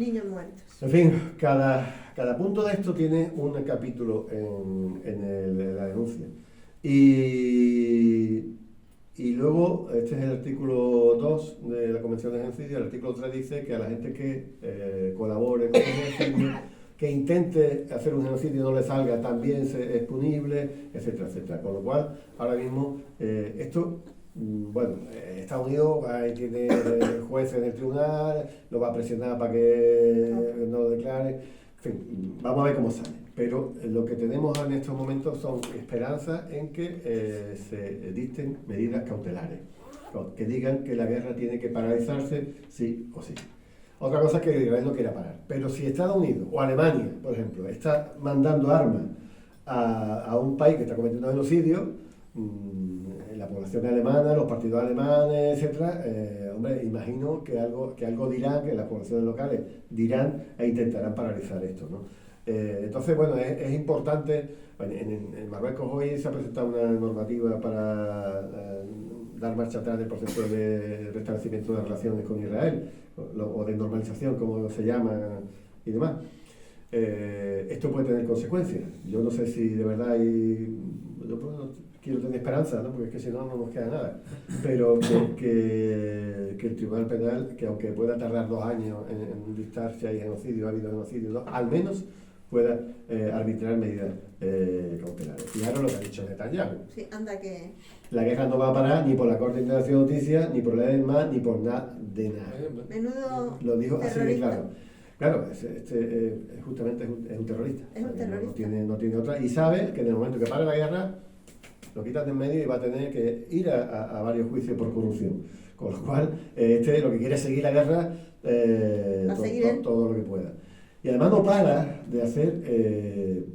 Niños muertos. En fin, cada punto de esto tiene un capítulo en la denuncia. Y luego, este es el artículo 2 de la Convención de Genocidio. El artículo 3 dice que a la gente que colabore con el genocidio, que intente hacer un genocidio y no le salga, también es punible, etcétera, etcétera. Con lo cual, ahora mismo, esto, bueno, Estados Unidos ahí tiene jueces en el tribunal, lo va a presionar para que no lo declare. En fin, vamos a ver cómo sale. Pero lo que tenemos en estos momentos son esperanzas en que se dicten medidas cautelares, que digan que la guerra tiene que paralizarse sí o sí. Otra cosa es que Israel no quiera parar. Pero si Estados Unidos o Alemania, por ejemplo, está mandando armas a un país que está cometiendo genocidio, la población alemana, los partidos alemanes, etcétera, hombre, imagino que algo dirán, que las poblaciones locales dirán e intentarán paralizar esto, ¿no? Entonces, bueno, es importante. Bueno, en Marruecos hoy se ha presentado una normativa para dar marcha atrás del proceso de restablecimiento de relaciones con Israel, o de normalización, como se llama, y demás. Esto puede tener consecuencias. Yo no sé si de verdad yo quiero tener esperanza, ¿no? Porque es que si no, no nos queda nada. Pero que el Tribunal Penal, que aunque pueda tardar 2 años en dictar si hay genocidio, ha habido genocidio, ¿no?, al menos pueda arbitrar medidas cautelares. Fijaros lo que ha dicho Netanyahu. Sí, anda que... La guerra no va a parar ni por la Corte Internacional de Justicia, ni por la ESMA, ni por nada de nada. Menudo Lo dijo así de terrorista. claro. Claro, justamente es un terrorista. Es un terrorista. No tiene otra. Y sabe que en el momento que pare la guerra, lo quitan de en medio y va a tener que ir a varios juicios por corrupción. Con lo cual, lo que quiere es seguir la guerra todo lo que pueda. Y además no para de hacer, que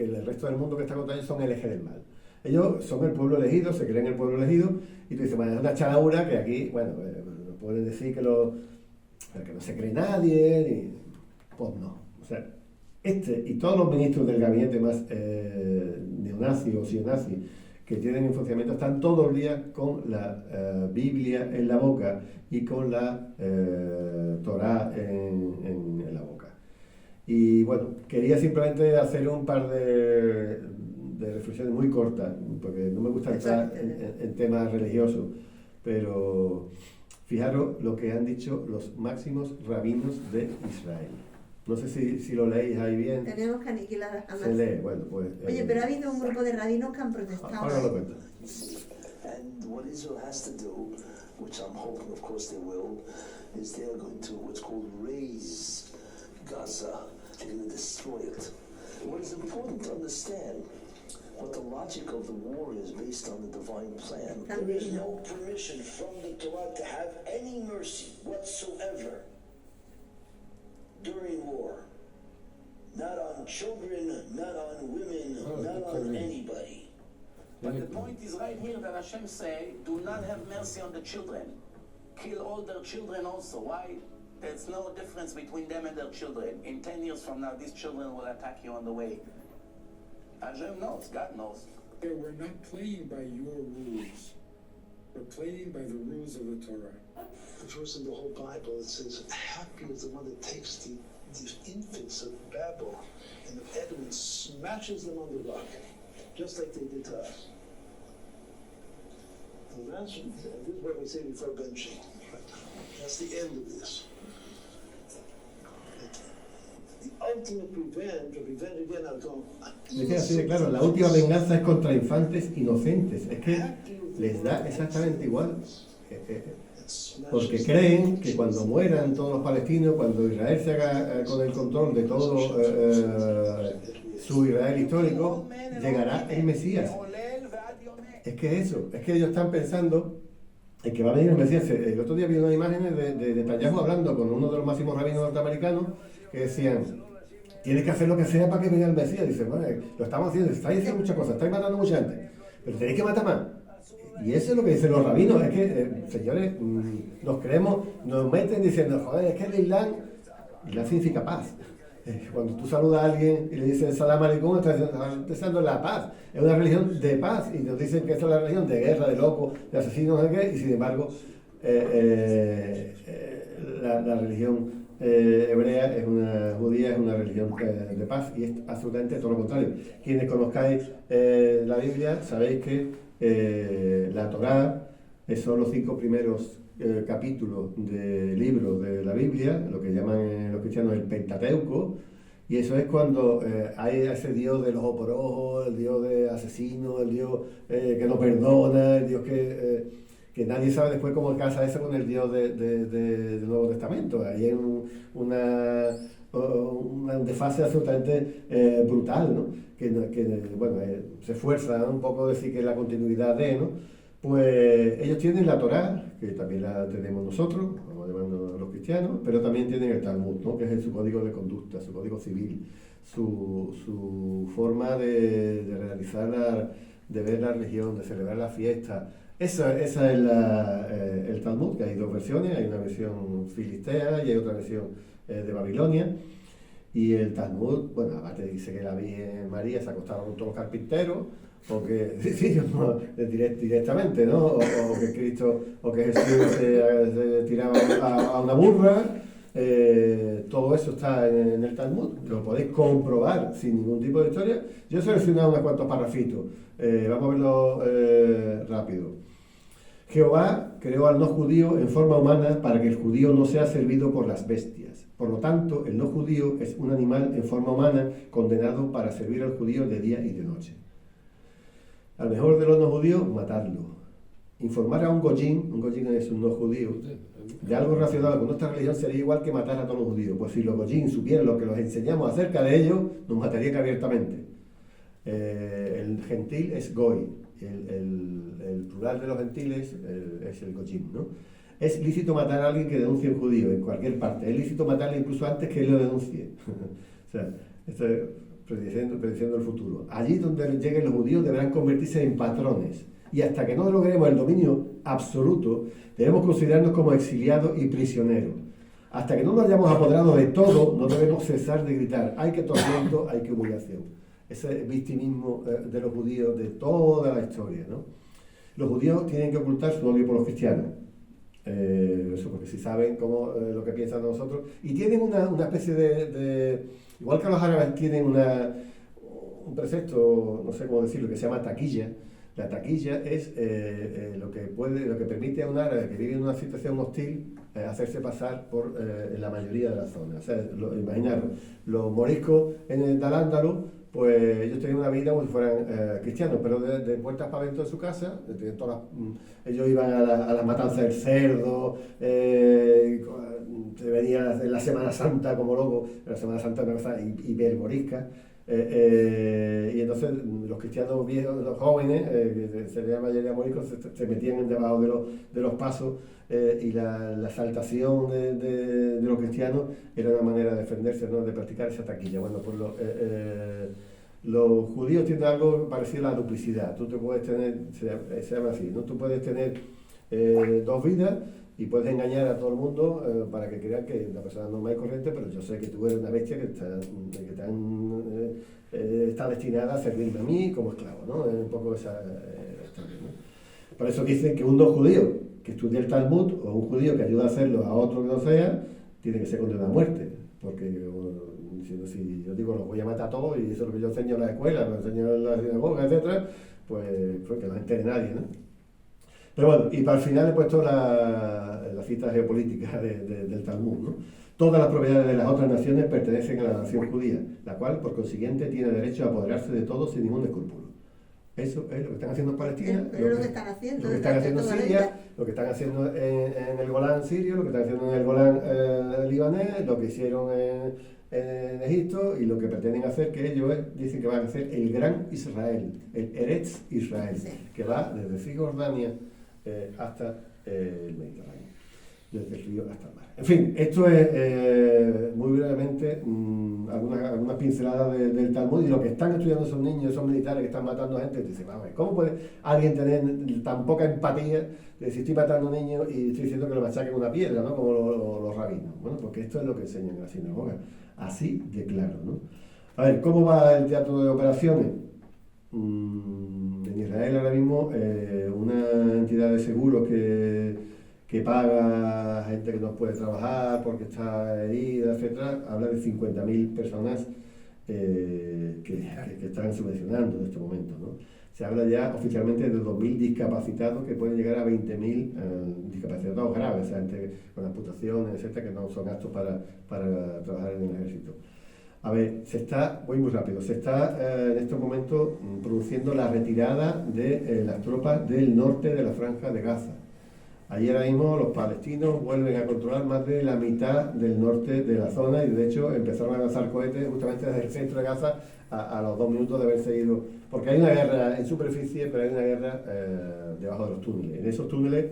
el resto del mundo que está contra ellos son el eje del mal. Ellos son el pueblo elegido, se creen el pueblo elegido, y tú dices, bueno, es una chalaura que aquí, bueno, pueden decir que no se cree nadie, pues no. O sea, y todos los ministros del gabinete más neonazi o sionazi que tienen en funcionamiento están todos los días con la Biblia en la boca y con la Torá en la boca. Y bueno, quería simplemente hacer un par de reflexiones muy cortas, porque no me gusta entrar en temas religiosos, pero fijaros lo que han dicho los máximos rabinos de Israel. No sé si lo leéis ahí bien. Tenemos que aniquilar a Hamas. Se lee, bueno, pues... Oye, pero ha habido un grupo de rabinos que han protestado. Ahora lo cuento. And what Israel has to do, which I'm hoping, of course, they will, is they're going to what's called raise Gaza. They're going to destroy it. What is important to understand, what the logic of the war is based on the divine plan. There is no permission from the Torah to have any mercy whatsoever during war. Not on children, not on women, not on anybody. But the point is right here that Hashem say, do not have mercy on the children. Kill all their children also. Why? There's no difference between them and their children. In 10 years from now, these children will attack you on the way. Hashem knows, God knows. We're not playing by your rules. We're playing by the rules of the Torah. The verse in the whole Bible, it says, happy is the one that takes the infants of Babel and of Edom and smashes them on the rock, just like they did to us. And this is what we say before benching. That's the end of this. The ultimate revenge again, I'll go. Dice así de claro, la última venganza es contra infantes inocentes. Es que les da exactamente igual. Porque creen que cuando mueran todos los palestinos, cuando Israel se haga con el control de todo su Israel histórico, llegará el Mesías. Es que ellos están pensando el que va a venir el Mesías. El otro día vi unas imágenes de Netanyahu hablando con uno de los máximos rabinos norteamericanos que decían: tienes que hacer lo que sea para que venga el Mesías. Dice, bueno, lo estamos haciendo, estáis haciendo muchas cosas, estáis matando mucha gente, pero tenéis que matar más. Y eso es lo que dicen los rabinos, es que, señores, nos creemos, nos meten diciendo, joder, es que el Islam significa paz. Cuando tú saludas a alguien y le dices salam aleikum, estás deseando la paz. Es una religión de paz, y nos dicen que esta es la religión de guerra, de locos, de asesinos, no sé qué, y sin embargo, la religión hebrea judía es una religión de paz, y es absolutamente todo lo contrario. Quienes conozcáis la Biblia sabéis que la Torá son los 5 primeros capítulos del libro de la Biblia, lo que llaman los cristianos el Pentateuco, y eso es cuando hay ese Dios de los ojos por ojos, el Dios de asesinos, el Dios que no perdona, el Dios que nadie sabe después cómo casa eso con el Dios del Nuevo Testamento. Ahí hay una desfase absolutamente brutal, ¿no? Bueno, se esfuerza un poco decir que es la continuidad de, ¿no? Pues ellos tienen la Torá, que también la tenemos nosotros, vamos llamando los cristianos, pero también tienen el Talmud, ¿no? Que es su código de conducta, su código civil, su forma de realizar de ver la religión, de celebrar la fiesta. Esa es el Talmud, que hay 2 versiones, hay una versión filistea y hay otra versión de Babilonia. Y el Talmud, bueno, aparte dice que la Virgen María se acostaba con todos los carpinteros, o que, sí, no, directamente, ¿no? O que Cristo, o que Jesús se tiraba a una burra. Todo eso está en el Talmud, lo podéis comprobar sin ningún tipo de historia. Yo he seleccionado unos cuantos parrafitos, vamos a verlo rápido. Jehová creó al no judío en forma humana para que el judío no sea servido por las bestias. Por lo tanto, el no judío es un animal en forma humana condenado para servir al judío de día y de noche. Al mejor de los no judíos, matarlo. Informar a un goyín es un no judío, de algo relacionado con nuestra religión sería igual que matar a todos los judíos. Pues si los goyín supieran lo que los enseñamos acerca de ellos, nos matarían abiertamente. El gentil es goy, el plural de los gentiles es el goyim, ¿no? Es lícito matar a alguien que denuncie a un judío en cualquier parte, es lícito matarle incluso antes que él lo denuncie. O sea, esto es prediciendo el futuro. Allí donde lleguen los judíos deberán convertirse en patrones, y hasta que no logremos el dominio absoluto, debemos considerarnos como exiliados y prisioneros. Hasta que no nos hayamos apoderado de todo, no debemos cesar de gritar: hay que tormento, hay que humillación. Ese victimismo de los judíos de toda la historia, ¿no? Los judíos tienen que ocultar su odio por los cristianos, eso porque si saben cómo, lo que piensan de nosotros, y tienen una especie de igual que los árabes tienen un precepto, no sé cómo decirlo, que se llama taquilla. La taquilla es lo que permite a un árabe que vive en una situación hostil hacerse pasar por la mayoría de las zonas. O sea, imaginaros, los moriscos en el Al-Ándalus, pues ellos tenían una vida como si fueran cristianos, pero de puertas para dentro de su casa, ellos iban a las matanzas del cerdo, se venían en la Semana Santa como locos, la Semana Santa es una cosa hipermorisca. Y entonces los cristianos viejos, los jóvenes, que serían la mayoría moriscos, se metían debajo de los pasos, y la exaltación de los cristianos era una manera de defenderse, ¿no? De practicar esa taquilla. Bueno, pues los judíos tienen algo parecido a la duplicidad. Tú te puedes tener, se llama así, ¿no? Tú puedes tener 2 vidas y puedes engañar a todo el mundo para que crean que la persona no es corriente, pero yo sé que tú eres una bestia que está destinada a servirme a mí como esclavo, ¿no? Es un poco esa historia, ¿no? Por eso dicen que un no judío que estudie el Talmud, o un judío que ayude a hacerlo a otro que no sea, tiene que ser condenado a muerte, porque si yo digo los voy a matar a todos, y eso es lo que yo enseño en la escuela, lo enseño en la sinagoga, etcétera, pues que no se entere nadie, ¿no? Pero bueno, y para el final he puesto la cita geopolítica del Talmud, ¿no? Todas las propiedades de las otras naciones pertenecen a la nación judía, la cual, por consiguiente, tiene derecho a apoderarse de todo sin ningún escrúpulo. Eso es lo que están haciendo en Palestina, lo que están haciendo, lo que están haciendo en Siria, lo que están haciendo en el Golán sirio, lo que están haciendo en el Golán libanés, lo que hicieron en Egipto, y lo que pretenden hacer, que ellos dicen que van a hacer el Gran Israel, el Eretz Israel, sí, que va desde Cisjordania hasta el Mediterráneo, desde el río hasta el mar. En fin, esto es muy brevemente algunas pinceladas del Talmud, y lo que están estudiando esos niños, esos militares que están matando a gente, dicen, vamos, ¿cómo puede alguien tener tan poca empatía de si estoy matando a niños y estoy diciendo que lo machaquen una piedra, ¿no? Como los rabinos? Bueno, porque esto es lo que enseñan en la sinagoga, así de claro, ¿no? A ver, ¿cómo va el teatro de operaciones? En Israel ahora mismo una entidad de seguros que paga a gente que no puede trabajar porque está herida, etcétera, habla de 50.000 personas que están subvencionando en este momento, ¿no? Se habla ya oficialmente de 2.000 discapacitados que pueden llegar a 20.000 discapacitados graves, o sea, gente con amputaciones, etcétera, que no son aptos para trabajar en el ejército. A ver, voy muy rápido, se está en estos momentos produciendo la retirada de las tropas del norte de la Franja de Gaza. Allí ahora mismo los palestinos vuelven a controlar más de la mitad del norte de la zona, y de hecho empezaron a lanzar cohetes justamente desde el centro de Gaza a los 2 minutos de haberse ido, porque hay una guerra en superficie, pero hay una guerra debajo de los túneles. En esos túneles,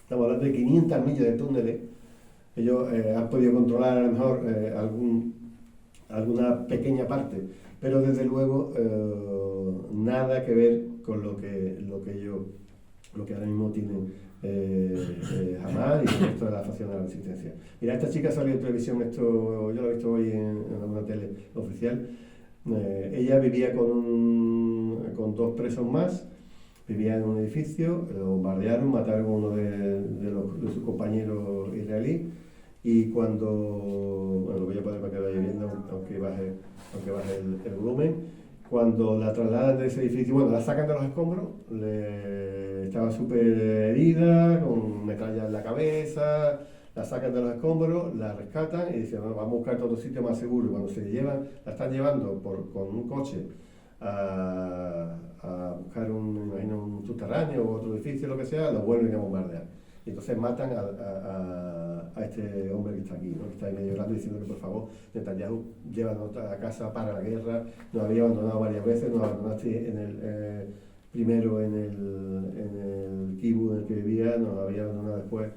estamos hablando de 500 millas de túneles, ellos han podido controlar a lo mejor alguna pequeña parte, pero desde luego nada que ver con lo que ahora mismo tienen Hamas y el resto de la facción de la resistencia. Mira, esta chica salió en televisión, yo la he visto hoy en alguna tele oficial. Ella vivía con 2 presos más, vivía en un edificio, lo bombardearon, mataron a uno de sus compañeros israelíes, y cuando, bueno, lo voy a poner para que vaya viendo, aunque baje el volumen, cuando la trasladan de ese edificio, bueno, la sacan de los escombros, estaba súper herida, con metralla en la cabeza, la sacan de los escombros, la rescatan y dicen, bueno, vamos a buscar otro sitio más seguro. Y cuando la están llevando con un coche a buscar un subterráneo o otro edificio, lo que sea, lo vuelven a bombardear. Y entonces matan a este hombre que está aquí, ¿no? Que está ahí medio llorando diciendo que por favor, Netanyahu, llévanos a casa para la guerra, nos había abandonado varias veces, nos abandonaste primero en el kibbutz en el que vivía, nos había abandonado después.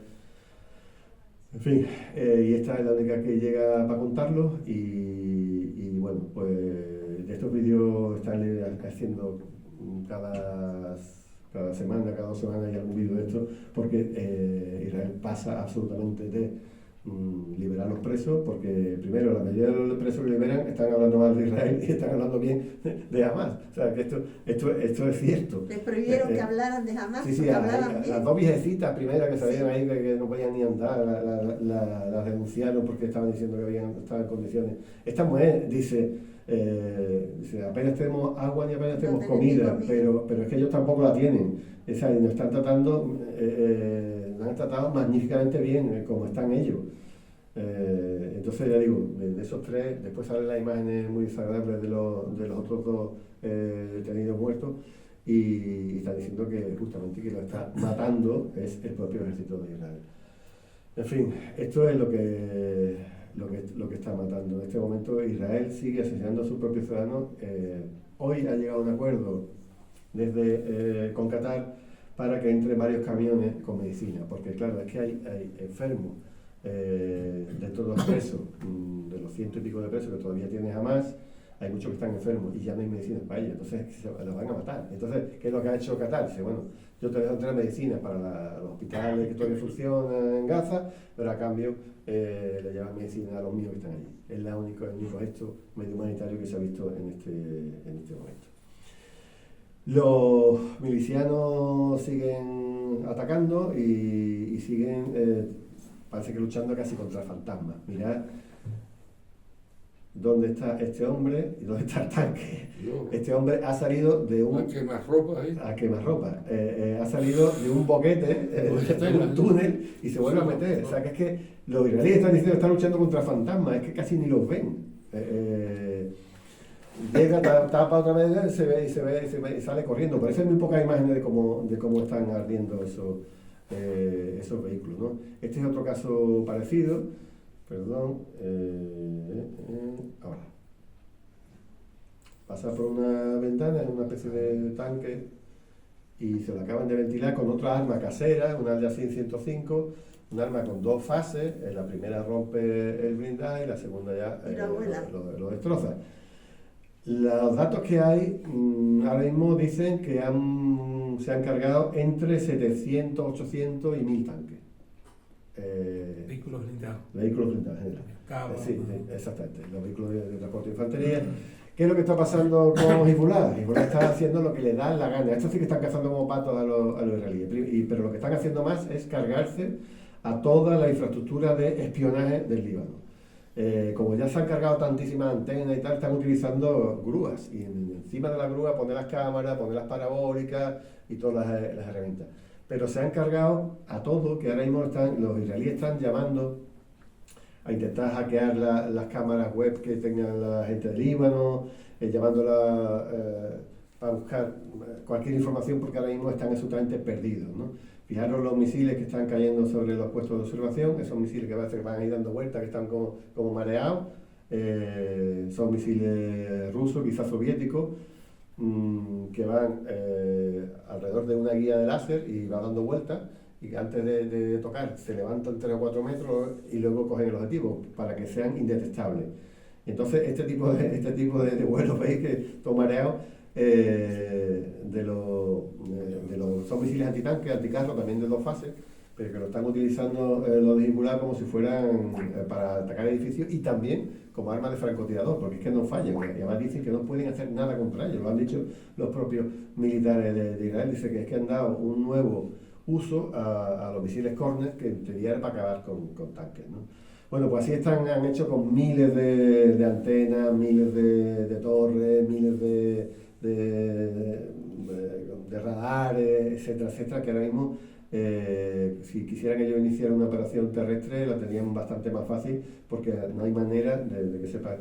En fin, y esta es la única que llega para contarlo, y bueno, pues de estos vídeos están haciendo cada semana, cada 2 semanas hay algún vídeo de esto, porque Israel pasa absolutamente de liberar los presos, porque primero la mayoría de los presos que liberan están hablando mal de Israel y están hablando bien de Hamas. O sea, que esto es cierto. Les prohibieron que hablaran de Hamas, sí, porque hablaban bien. Las 2 viejecitas primeras que salieron ahí que no podían ni andar, las denunciaron porque estaban diciendo que estaban en condiciones. Esta mujer dice, apenas tenemos agua ni apenas tenemos comida, pero es que ellos tampoco la tienen. O sea, y nos están tratando, nos han tratado magníficamente bien, como están ellos. Entonces ya digo, de esos 3, después salen las imágenes muy desagradables de los otros 2 detenidos muertos, y están diciendo que justamente que lo está matando es el propio ejército de Israel. En fin, esto es lo que está matando. En este momento Israel sigue asesinando a sus propios ciudadanos. Hoy ha llegado a un acuerdo con Qatar para que entren varios camiones con medicina, porque claro, es que hay enfermos de todos los presos, de los 100 y pico de presos que todavía tiene Hamas, hay muchos que están enfermos y ya no hay medicinas para ellos, entonces los van a matar. Entonces, ¿qué es lo que ha hecho Qatar? Dice, bueno, yo te dejo entrar medicinas para los hospitales que todavía funcionan en Gaza, pero a cambio le llevan medicina a los míos que están allí. Es el único gesto medio humanitario que se ha visto en este momento. Los milicianos siguen atacando y siguen, parece que luchando casi contra fantasmas. Mirad dónde está este hombre y dónde está el tanque. Este hombre ha salido de un... A quemarropa ahí. A quemarropa. Ha salido de un boquete, de un túnel, y se vuelve a meter. O sea, que es que los israelíes están diciendo que están luchando contra fantasmas, es que casi ni los ven. Llega, tapa otra vez, se ve y sale corriendo. Por eso hay muy pocas imágenes de cómo están ardiendo esos vehículos, ¿no? Este es otro caso parecido. Perdón. Ahora. Pasa por una ventana, es una especie de tanque y se lo acaban de ventilar con otra arma casera, una Al Yassin 105, un arma con 2 fases. La primera rompe el blindaje y la segunda ya Y lo vuela. lo destroza. Los datos que hay ahora mismo dicen que se han cargado entre 700, 800 y 1000 tanques. Vehículos blindados. Vehículos blindados en general. Cabos, Sí, ¿no? exactamente, los vehículos de transporte de infantería. ¿Qué es lo que está pasando con Hezbollah? Hezbollah está haciendo lo que le da la gana. Estos sí que están cazando como patos a los israelíes. Pero lo que están haciendo más es cargarse a toda la infraestructura de espionaje del Líbano. Como ya se han cargado tantísimas antenas y tal, están utilizando grúas. Y encima de la grúa poner las cámaras, poner las parabólicas y todas las herramientas. Pero se han cargado a todo, que ahora mismo los israelíes están llamando a intentar hackear las cámaras web que tengan la gente del Líbano, llamándola para buscar cualquier información, porque ahora mismo están absolutamente perdidos, ¿no? Fijaros los misiles que están cayendo sobre los puestos de observación, esos misiles que van a ir dando vueltas, que están como mareados, son misiles rusos, quizás soviéticos, que van alrededor de una guía de láser y va dando vueltas, y que antes de tocar se levantan 3 o 4 metros y luego cogen el objetivo para que sean indetectables. Entonces este tipo de vuelos, veis que todo mareado, son misiles antitanque, anticarro, también de 2 fases, pero que lo están utilizando los de Hezbollah como si fueran para atacar edificios y también como armas de francotirador, porque es que no fallan, y además dicen que no pueden hacer nada contra ellos, lo han dicho los propios militares de Israel, dicen que es que han dado un nuevo uso a los misiles Cornet, que en teoría era para acabar con tanques, ¿no? Bueno, pues así han hecho con miles de antenas, miles de torres, miles de radares, etcétera, etcétera, que ahora mismo, si quisieran ellos iniciar una operación terrestre, la tenían bastante más fácil, porque no hay manera de que sepan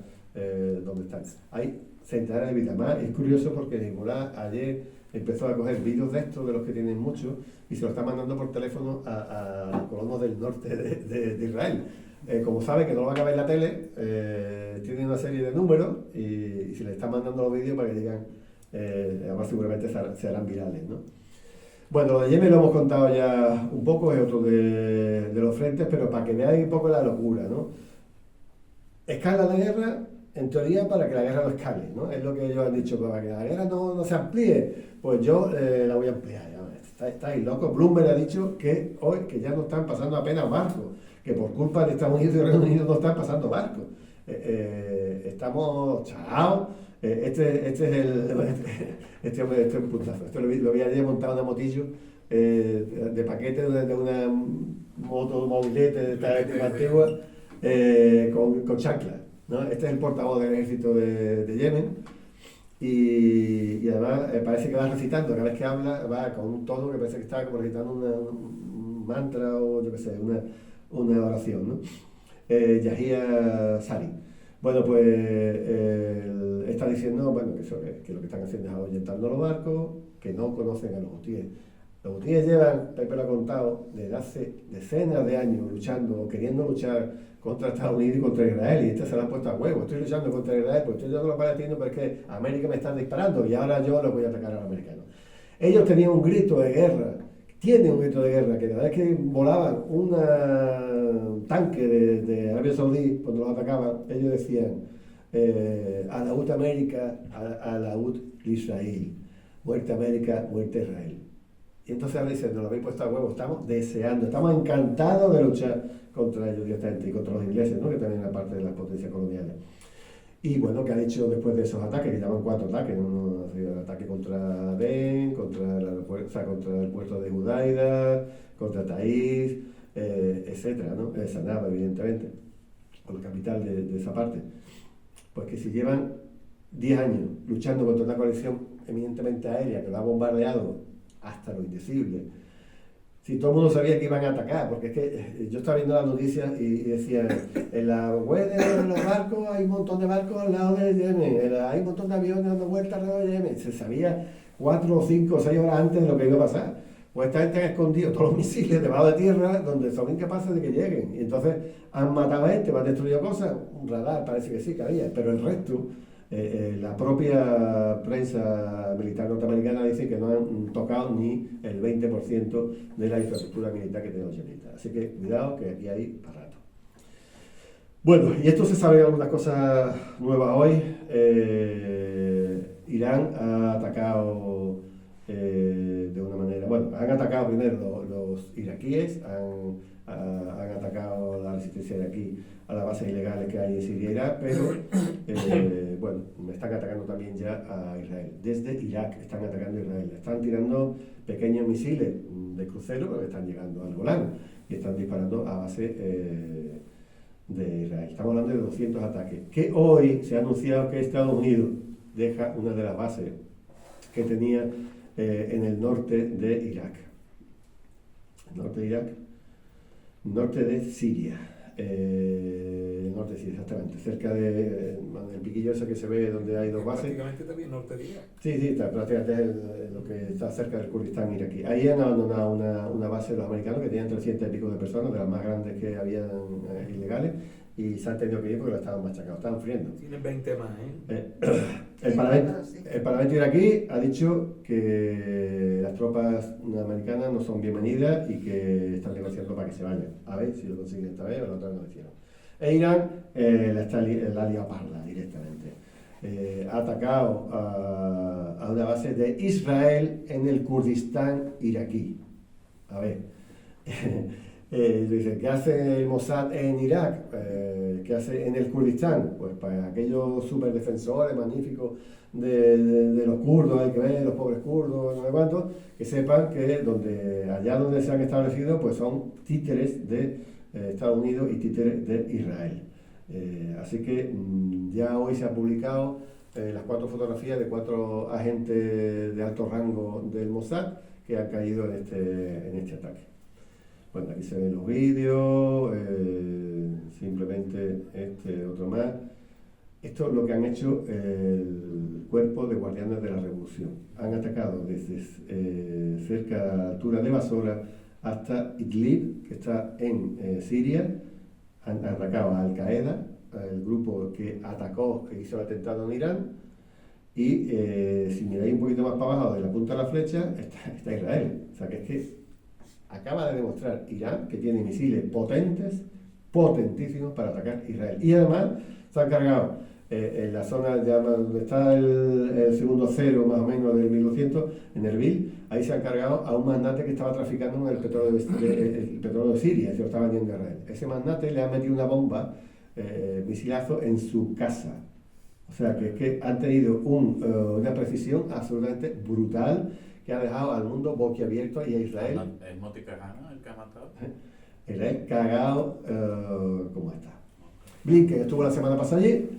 dónde están. Hay centenares de vídeos. Además, es curioso porque Hezbollah ayer empezó a coger vídeos de estos, de los que tienen muchos, y se los está mandando por teléfono a los colonos del norte de Israel. Como sabe que no lo van a ver en la tele, tienen una serie de números y se les está mandando los vídeos para que digan, además seguramente se harán virales, ¿no? Bueno, lo de Yemen lo hemos contado ya un poco, es otro de los frentes, pero para que veáis un poco la locura, ¿no? Escala la guerra, en teoría, para que la guerra no escale, ¿no? Es lo que ellos han dicho, para que la guerra no se amplíe, pues yo la voy a ampliar. Estáis locos. Bloomberg ha dicho que hoy que ya no están pasando apenas barcos, que por culpa de Estados Unidos y Reino Unido no están pasando barcos. Estamos chao. Este es un puntazo. Esto lo vi ayer montado en una motillo de paquete de una moto mobilete de esta época antigua con chanclas, ¿no? Este es el portavoz del ejército de Yemen. Y además parece que va recitando, cada vez que habla va con un tono que parece que está como recitando un mantra o yo qué sé, una oración, ¿no? Yahya Sari. Bueno, pues está diciendo que lo que están haciendo es ahuyentando los barcos, que no conocen a los hutíes. Los hutíes llevan, Pepe lo ha contado, desde hace decenas de años luchando o queriendo luchar contra Estados Unidos y contra Israel, y este se lo ha puesto a huevo. Estoy luchando contra Israel, pues estoy ayudando a los palestinos, pero es que América me está disparando y ahora yo los voy a atacar a los americanos. Ellos tenían un grito de guerra, tienen un grito de guerra, que cada vez que volaban un tanque de Arabia Saudí, cuando los atacaban, ellos decían, Alaud América, Alaud Israel, muerte América, muerte Israel. Y entonces ahora dicen, nos lo habéis puesto a huevo, estamos deseando, estamos encantados de luchar contra ellos directamente y contra los ingleses, ¿no? Que también es parte de las potencias coloniales. Y bueno, ¿qué ha dicho después de esos ataques? Que llaman 4 ataques, ¿no? El ataque contra Adén, contra el puerto de Hudaida, contra Taís, etcétera, ¿no? Sanaba, evidentemente, o la capital de esa parte. Pues que si llevan 10 años luchando contra una coalición eminentemente aérea que lo ha bombardeado hasta lo indecible, si todo el mundo sabía que iban a atacar, porque es que yo estaba viendo las noticias y decían, en la web de los barcos hay un montón de barcos al lado de Yemen, hay un montón de aviones dando vueltas alrededor de Yemen, se sabía 4 o 5 o 6 horas antes de lo que iba a pasar. Pues esta gente ha escondido todos los misiles debajo de tierra donde son incapaces de que lleguen, y entonces han matado a gente, han destruido cosas, un radar parece que sí que había, pero el resto La propia prensa militar norteamericana dice que no han tocado ni el 20% de la infraestructura militar que tienen los yemenitas. Así que cuidado, que aquí hay para rato. Bueno, y esto se sabe algunas cosas nuevas hoy. Irán ha atacado de una manera, bueno, han atacado primero los iraquíes, han atacado la resistencia iraquí a las bases ilegales que hay en Siria e Irak, pero bueno, están atacando también ya a Israel. Desde Irak están atacando a Israel. Están tirando pequeños misiles de crucero, pero están llegando al Golán y están disparando a base de Israel. Estamos hablando de 200 ataques. Que hoy se ha anunciado que Estados Unidos deja una de las bases que tenía en el norte de Irak. Norte de Irak, norte de Siria. Norte de Siria, exactamente, cerca del piquillo ese que se ve donde hay dos bases. Prácticamente también norte de Irak. Sí, está prácticamente lo que está cerca del Kurdistán iraquí. Ahí han abandonado una base de los americanos que tenían 300 y pico de personas, de las más grandes que habían ilegales, y se han tenido que ir porque lo estaban machacando, estaban friendo. Tienen 20 más, ¿eh? El Parlamento iraquí ha dicho que las tropas americanas no son bienvenidas y que están negociando para que se vayan. A ver si lo consiguen esta vez o la otra vez no lo hicieron. E Irán la ha liado parda directamente. Ha atacado a una base de Israel en el Kurdistán iraquí. A ver. Dice, ¿qué hace el Mossad en Irak? ¿Qué hace en el Kurdistán? Pues para aquellos superdefensores magníficos de los kurdos, hay que ver, los pobres kurdos, no sé cuántos, que sepan que allá donde se han establecido, pues son títeres de Estados Unidos y títeres de Israel. Así que ya hoy se han publicado las 4 fotografías de 4 agentes de alto rango del Mossad que han caído en este ataque. Bueno, aquí se ven los vídeos, simplemente otro más. Esto es lo que han hecho el cuerpo de guardianes de la revolución. Han atacado desde cerca de la altura de Basora hasta Idlib, que está en Siria. Han atacado a Al-Qaeda, el grupo que atacó e hizo el atentado en Irán. Y si miráis un poquito más para abajo de la punta de la flecha, está Israel. O sea que es que acaba de demostrar Irán que tiene misiles potentísimos para atacar Israel. Y además se han cargado en la zona donde está el segundo cero más o menos del 1200, en Erbil, ahí se han cargado a un magnate que estaba traficando con el petróleo de Siria, se lo estaba vendiendo a Israel. Ese magnate le ha metido una bomba, misilazo, en su casa. O sea que han tenido una precisión absolutamente brutal, que ha dejado al mundo boquiabierto y a Israel. ¿Es Moti Cagano el que ha matado? Israel cagado como está. Blinken estuvo la semana pasada allí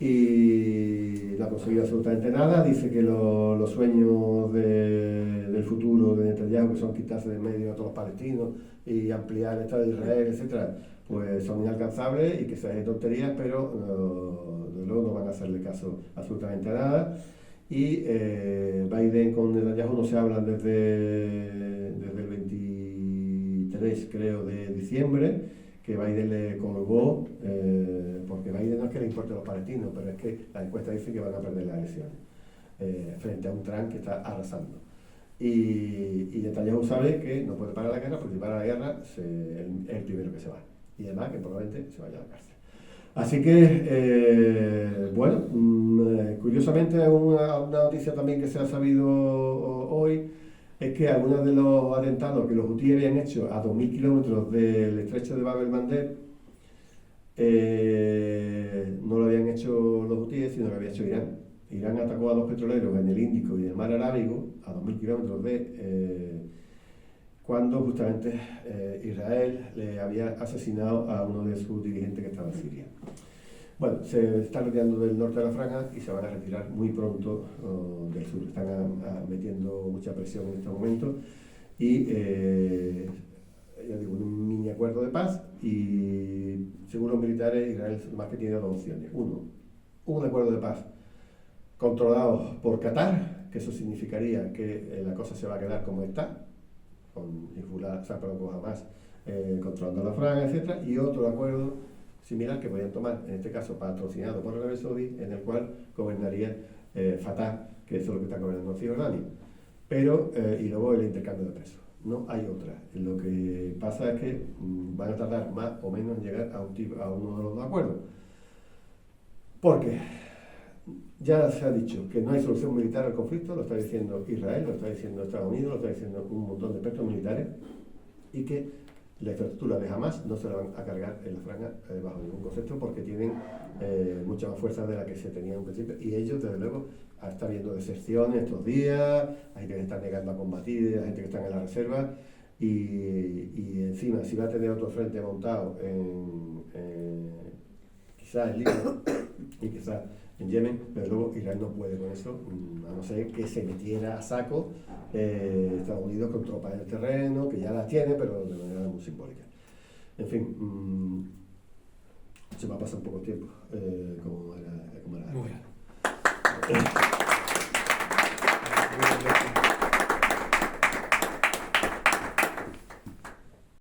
y no ha conseguido absolutamente nada. Dice que los sueños del futuro de Netanyahu, que son quitarse de medio a todos los palestinos y ampliar el Estado de Israel, etcétera, pues son inalcanzables y que se hacen tonterías, pero de luego no van a hacerle caso absolutamente a nada. Y Biden con Netanyahu no se hablan desde el 23, creo, de diciembre, que Biden le colgó, porque Biden no es que le importe a los palestinos, pero es que la encuesta dice que van a perder las elecciones, frente a un Trump que está arrasando. Y Netanyahu sabe que no puede parar la guerra, porque si para la guerra es el primero que se va. Y además que probablemente se vaya a la cárcel. Así que, bueno, curiosamente una noticia también que se ha sabido hoy es que algunos de los atentados que los hutíes habían hecho a 2.000 kilómetros del estrecho de Bab el-Mandeb no lo habían hecho los hutíes, sino que lo había hecho Irán. Irán atacó a 2 petroleros en el Índico y el Mar Arábigo a 2.000 kilómetros cuando justamente Israel le había asesinado a uno de sus dirigentes que estaba en Siria. Bueno, se están retirando del norte de la franja y se van a retirar muy pronto del sur. Están metiendo mucha presión en este momento y, ya digo, un mini acuerdo de paz y, según los militares, Israel más que tiene 2 opciones. Uno, un acuerdo de paz controlado por Qatar, que eso significaría que la cosa se va a quedar como está, con Hezbollah, con Hamas controlando la franja, etc. Y otro acuerdo similar que podían tomar, en este caso patrocinado por Arabia Saudí, en el cual gobernaría Fatah, que eso es lo que está gobernando Cisjordania. Pero, y luego el intercambio de presos. No hay otra. Lo que pasa es que van a tardar más o menos en llegar a uno de los dos acuerdos. Porque ya se ha dicho que no hay solución militar al conflicto, lo está diciendo Israel, lo está diciendo Estados Unidos, lo está diciendo un montón de expertos militares, y que la infraestructura de Hamas no se la van a cargar en la franja bajo ningún concepto, porque tienen mucha más fuerza de la que se tenía en un principio, y ellos, desde luego, está habiendo deserciones estos días, hay gente que está negando a combatir, hay gente que está en la reserva, y encima, si va a tener otro frente montado quizás en Líbano y quizás en Yemen, pero luego Israel no puede con eso, a no ser que se metiera a saco Estados Unidos con tropas en el terreno, que ya las tiene, pero de manera muy simbólica. En fin, se me ha pasado un poco el tiempo, como era. Bueno.